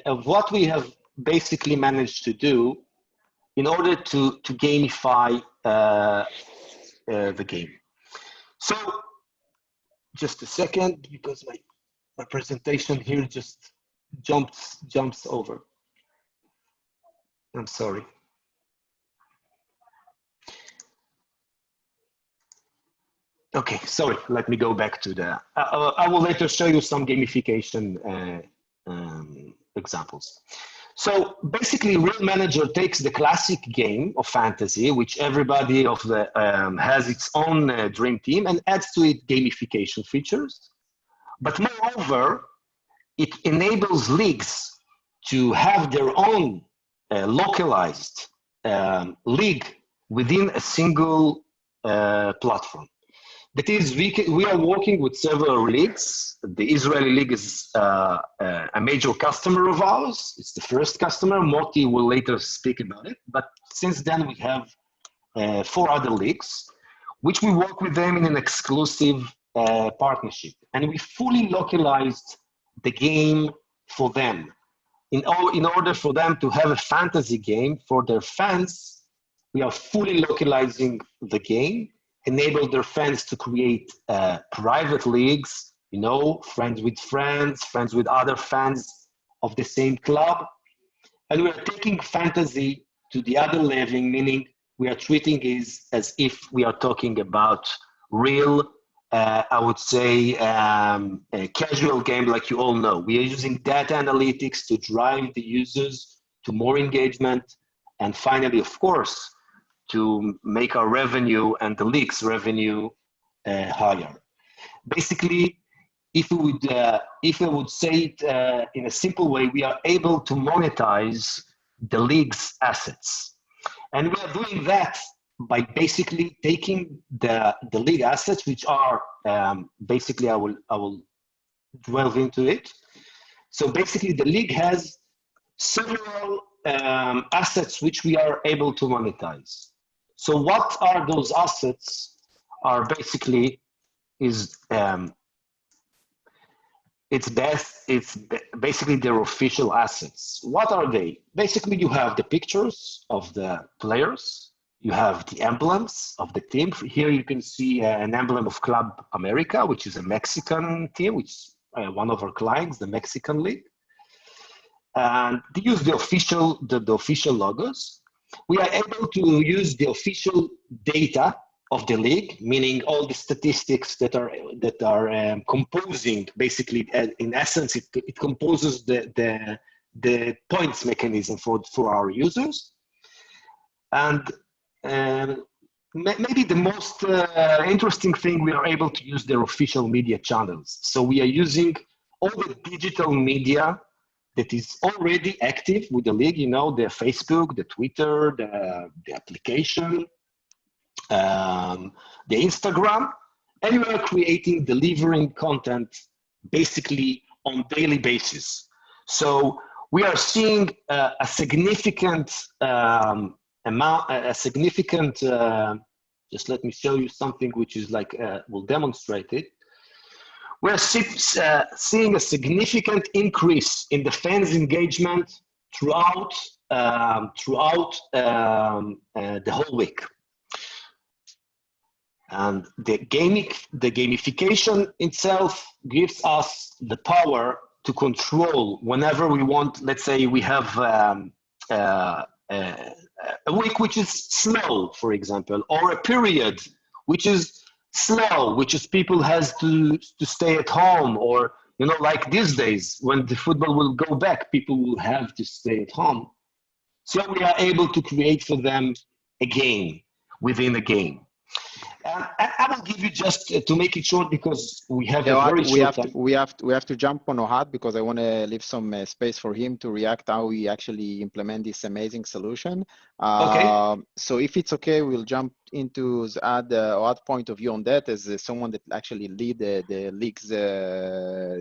of what we have basically managed to do in order to gamify the game. So, just a second, because my presentation here just jumps over. I'm sorry. Okay, sorry, let me go back to the, I will later show you some gamification examples. So basically, Real Manager takes the classic game of fantasy, which everybody of the has its own dream team, and adds to it gamification features. But moreover, it enables leagues to have their own localized league within a single platform. That is, we are working with several leagues. The Israeli league is a major customer of ours. It's the first customer. Moti will later speak about it. But since then, we have 4 other leagues, which we work with them in an exclusive partnership. And we fully localized the game for them. In order for them to have a fantasy game for their fans, we are fully localizing the game, enable their fans to create private leagues, you know, friends with other fans of the same club. And we are taking fantasy to the other level, meaning we are treating it as if we are talking about real, I would say, a casual game like you all know. We are using data analytics to drive the users to more engagement. And finally, of course, to make our revenue and the league's revenue higher. Basically, if I would say it in a simple way, we are able to monetize the league's assets. And we are doing that by basically taking the league assets, which are basically, I will delve into it. So basically, the league has several assets which we are able to monetize. So what are those assets? Are basically it's basically their official assets. What are they? Basically, you have the pictures of the players. You have the emblems of the team. Here you can see an emblem of Club America, which is a Mexican team, which is one of our clients, the Mexican League. And they use the official logos. We are able to use the official data of the league, meaning all the statistics that are composing, basically, in essence, it composes the points mechanism for our users. And maybe the most interesting thing, we are able to use their official media channels. So we are using all the digital media that is already active with the league, you know, the Facebook, the Twitter, the application, the Instagram, and we are delivering content basically on daily basis. So we are seeing a significant just let me show you something which is like, will demonstrate it. We're seeing a significant increase in the fans' engagement throughout the whole week. And the gamification itself gives us the power to control whenever we want. Let's say we have a week which is slow, for example, or a period which is slow, which is people has to stay at home, or, you know, like these days when the football will go back, people will have to stay at home. So we are able to create for them a game within a game. I will give you just to make it short because we have Yeah, a very we short have time. we have to jump on Ohad because I want to leave some space for him to react how we actually implement this amazing solution. Okay. So if it's okay, we'll jump into Ohad's point of view on that as someone that actually lead the league's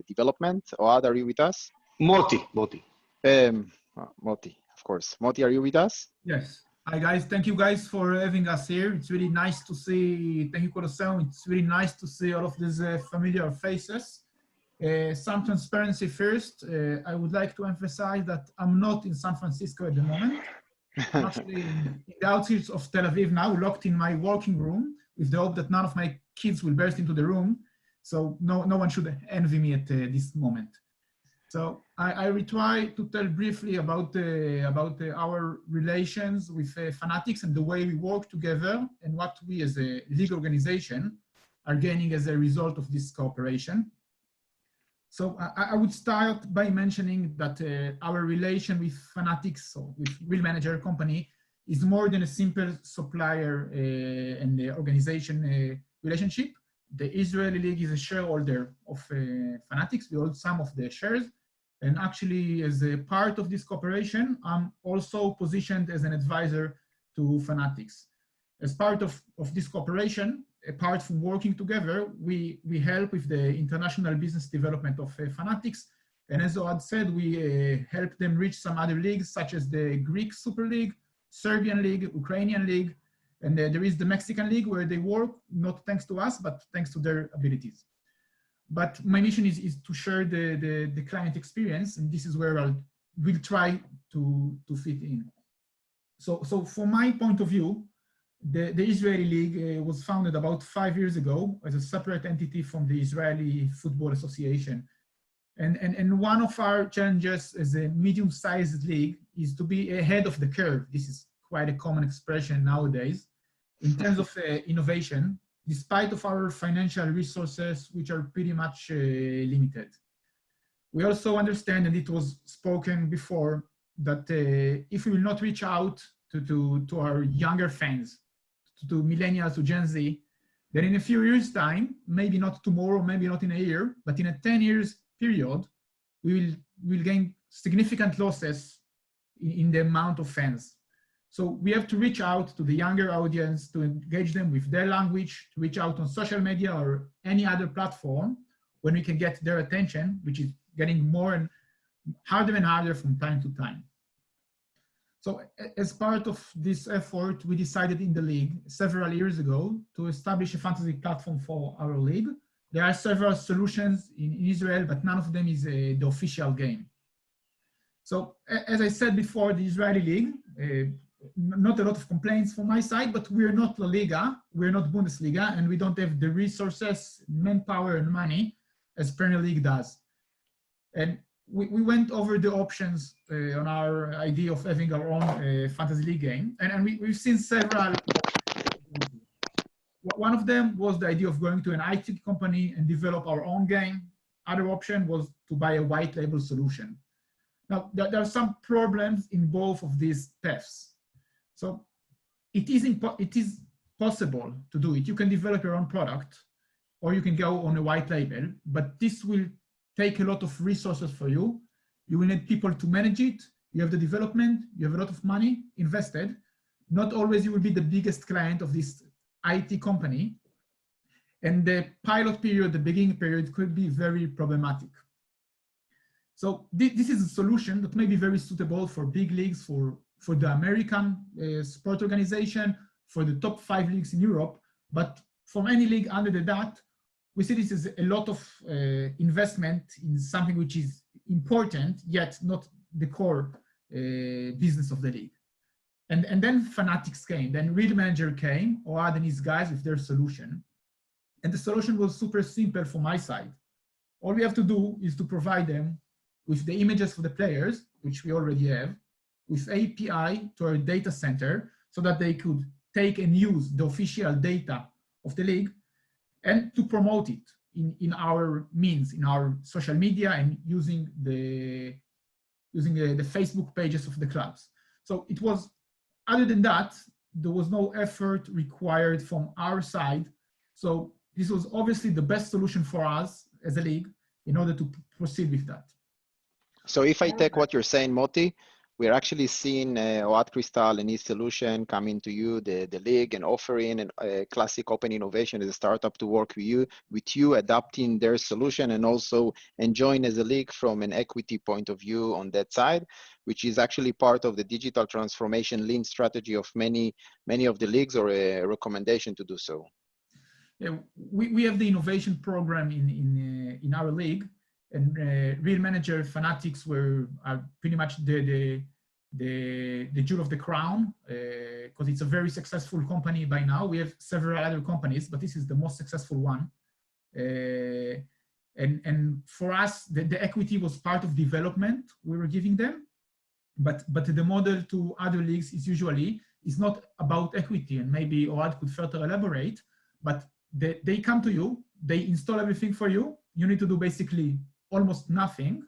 development. Ohad, are you with us? Moti. Moti, of course. Moti, are you with us? Yes. Hi guys, thank you guys for having us here. It's really nice to see, thank you Coração, it's really nice to see all of these familiar faces. Some transparency first. I would like to emphasize that I'm not in San Francisco at the moment. I'm actually in the outskirts of Tel Aviv now, locked in my working room with the hope that none of my kids will burst into the room. So no one should envy me at this moment. So I will try to tell briefly about our relations with Fanatics and the way we work together and what we as a league organization are gaining as a result of this cooperation. So I would start by mentioning that our relation with Fanatics, or with Real Manager company, is more than a simple supplier and organization relationship. The Israeli League is a shareholder of Fanatics. We hold some of the shares. And actually, as a part of this cooperation, I'm also positioned as an advisor to Fanatics. As part of this cooperation, apart from working together, we help with the international business development of Fanatics. And as Ohad said, we help them reach some other leagues, such as the Greek Super League, Serbian League, Ukrainian League, and there is the Mexican League where they work, not thanks to us, but thanks to their abilities. But my mission is to share the client experience, and this is where we'll try to fit in. So from my point of view, the Israeli League was founded about 5 years ago as a separate entity from the Israeli Football Association. And one of our challenges as a medium-sized league is to be ahead of the curve. This is quite a common expression nowadays in terms of innovation, despite of our financial resources, which are pretty much limited. We also understand, and it was spoken before, that if we will not reach out to our younger fans, to millennials, to Gen Z, then in a few years' time, maybe not tomorrow, maybe not in a year, but in a 10 years period, we will gain significant losses in the amount of fans. So we have to reach out to the younger audience, to engage them with their language, to reach out on social media or any other platform when we can get their attention, which is getting more and harder from time to time. So as part of this effort, we decided in the league several years ago to establish a fantasy platform for our league. There are several solutions in Israel, but none of them is the official game. So as I said before, the Israeli league, not a lot of complaints from my side, but we're not La Liga, we're not Bundesliga, and we don't have the resources, manpower, and money as Premier League does. And we went over the options on our idea of having our own fantasy league game, and we've seen several. One of them was the idea of going to an IT company and develop our own game. Other option was to buy a white label solution. Now, there are some problems in both of these paths. So it is possible to do it. You can develop your own product, or you can go on a white label, but this will take a lot of resources for you. You will need people to manage it. You have the development, you have a lot of money invested. Not always you will be the biggest client of this IT company. And the pilot period, the beginning period could be very problematic. So this is a solution that may be very suitable for big leagues, for the American sport organization, for the top 5 leagues in Europe, but from any league under that, we see this as a lot of investment in something which is important, yet not the core business of the league. And then Fanatics came, then Real Manager came, Ohad and his guys with their solution. And the solution was super simple from my side. All we have to do is to provide them with the images for the players, which we already have, with API to our data center so that they could take and use the official data of the league and to promote it in our means, in our social media and using the Facebook pages of the clubs. So it was, other than that, there was no effort required from our side So this was obviously the best solution for us as a league in order to proceed with that. So if I take what you're saying, Moti, we're actually seeing Oat Crystal and his solution coming to you, the league, and offering a classic open innovation as a startup to work with you, adapting their solution, and also enjoying as a league from an equity point of view on that side, which is actually part of the digital transformation lean strategy of many of the leagues, or a recommendation to do so. Yeah, we have the innovation program in our league, and Real Manager Fanatics are pretty much the jewel of the crown, because it's a very successful company by now. We have several other companies, but this is the most successful one. And for us, the equity was part of development we were giving them, but the model to other leagues is not about equity, and maybe Oad could further elaborate, but they come to you, they install everything for you. You need to do basically almost nothing.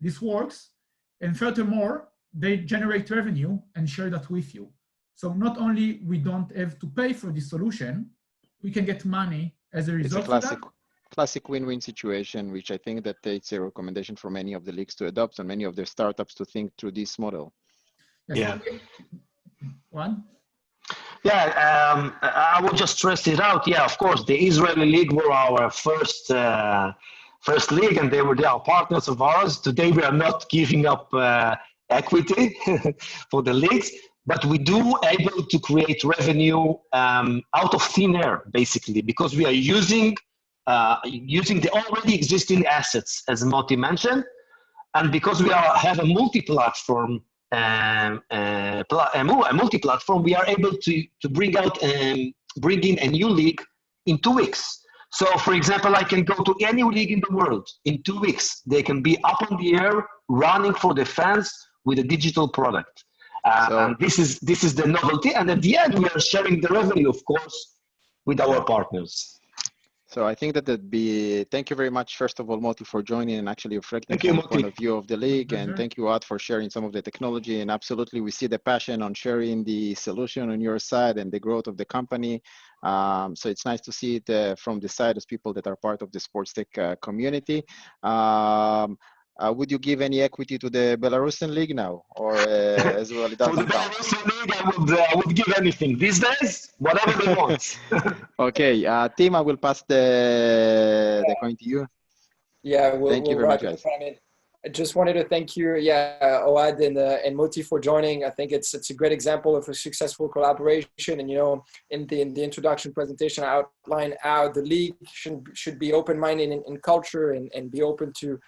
This works. And furthermore, they generate revenue and share that with you. So not only we don't have to pay for this solution, we can get money as a result of that. Classic win-win situation, which I think that it's a recommendation for many of the leagues to adopt, and many of their startups to think through this model. Yes. Yeah. One? Yeah, I will just stress it out. Yeah, of course, the Israeli League were our first league, and they were our partners of ours. Today, we are not giving up equity for the leagues, but we do able to create revenue out of thin air, basically, because we are using the already existing assets, as Moti mentioned, and because we have a multi-platform. We are able to bring in a new league in 2 weeks. So, for example, I can go to any league in the world in 2 weeks. They can be up on the air, running for the fans with a digital product. And this is the novelty. And at the end, we are sharing the revenue, of course, with our partners. So I think thank you very much, first of all, Moti, for joining and actually reflecting from the point of view of the league. And thank you, Ad, for sharing some of the technology. And absolutely, we see the passion on sharing the solution on your side and the growth of the company. So it's nice to see it from the side as people that are part of the sports tech community. Would you give any equity to the Belarusian league now, or as well? It doesn't For the Belarusian league, I would give anything these days, whatever they want. Okay, Tim, I will pass the coin to you. Yeah, thank you very much, guys. I just wanted to thank you, Oad and Moti, for joining. I think it's a great example of a successful collaboration. And in the introduction presentation, I outlined how the league should be open-minded in culture and be open to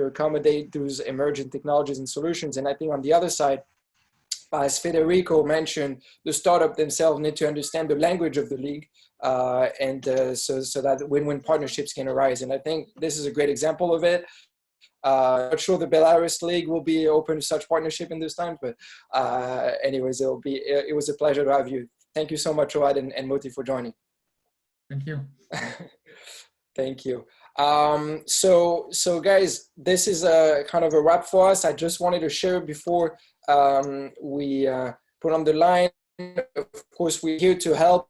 accommodate those emerging technologies and solutions. And I think on the other side, as Federico mentioned, the startup themselves need to understand the language of the league, so that win-win partnerships can arise. And I think this is a great example of it. I'm not sure the Belarus League will be open to such partnership in this time, but anyways, it was a pleasure to have you. Thank you so much, Oad and Moti, for joining. Thank you. Thank you. So guys, this is a kind of a wrap for us. I just wanted to share before we put on the line. Of course, we're here to help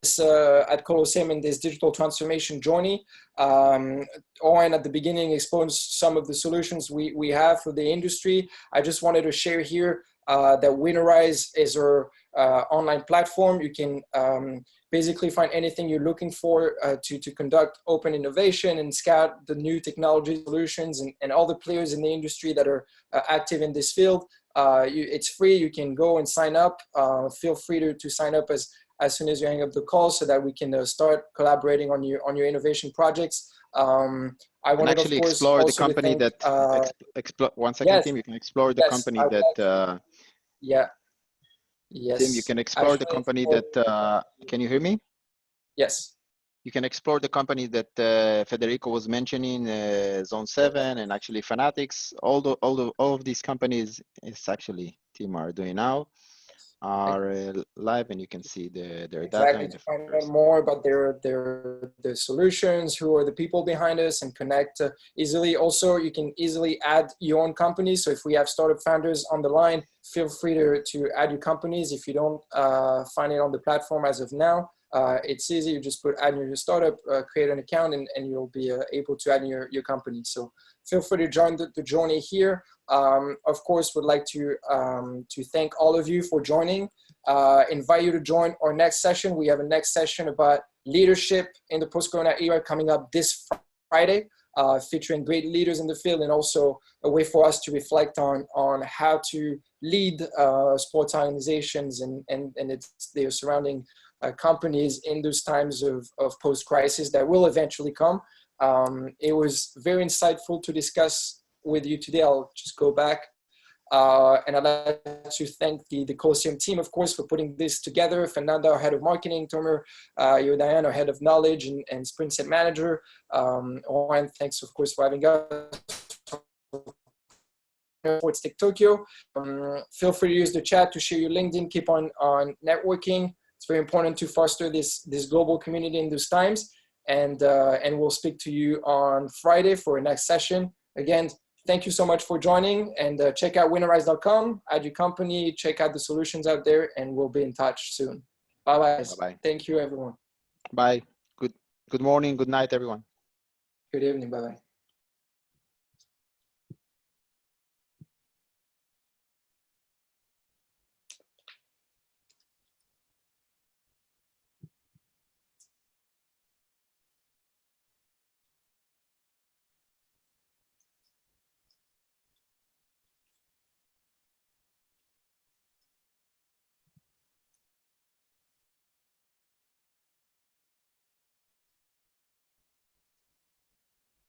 at Colosseum in this digital transformation journey. Owen at the beginning exposed some of the solutions we have for the industry. I just wanted to share here that Winterize is our online platform. You can basically find anything you're looking for to conduct open innovation and scout the new technology solutions and all the players in the industry that are active in this field. It's free. You can go and sign up. Feel free to sign up as soon as you hang up the call, so that we can start collaborating on your innovation projects. I want to actually explore the company one second, yes, Tim. You can explore the company that. Yes. Tim, you can explore the company that. Can you hear me? Yes. You can explore the company that Federico was mentioning, Zone 7 and actually Fanatics. All of these companies, it's actually Tim are doing now, are live, and you can see their data. To find out more about their solutions, who are the people behind us, and connect easily. Also, you can easily add your own companies. So if we have startup founders on the line, feel free to add your companies if you don't find it on the platform as of now. It's easy. You just put add your startup, create an account, and you'll be able to add your company. So feel free to join the journey here. Of course, would like to thank all of you for joining. Invite you to join our next session. We have a next session about leadership in the post-corona era coming up this Friday, featuring great leaders in the field, and also a way for us to reflect on how to lead sports organizations and their surrounding companies in those times of post-crisis that will eventually come. It was very insightful to discuss with you today. I'll just go back. And I'd like to thank the Colosseum team, of course, for putting this together. Fernanda, our head of marketing, Tomer Yodayan, our head of knowledge and sprint set manager. Owen, thanks, of course, for having us. Sports Tech Tokyo. Feel free to use the chat to share your LinkedIn. Keep on networking. It's very important to foster this global community in those times. And we'll speak to you on Friday for our next session. Again, thank you so much for joining, and check out winnerrise.com, add your company, check out the solutions out there, and we'll be in touch soon. Bye-bye. Bye-bye. Thank you, everyone. Bye. Good morning, good night, everyone. Good evening. Bye-bye.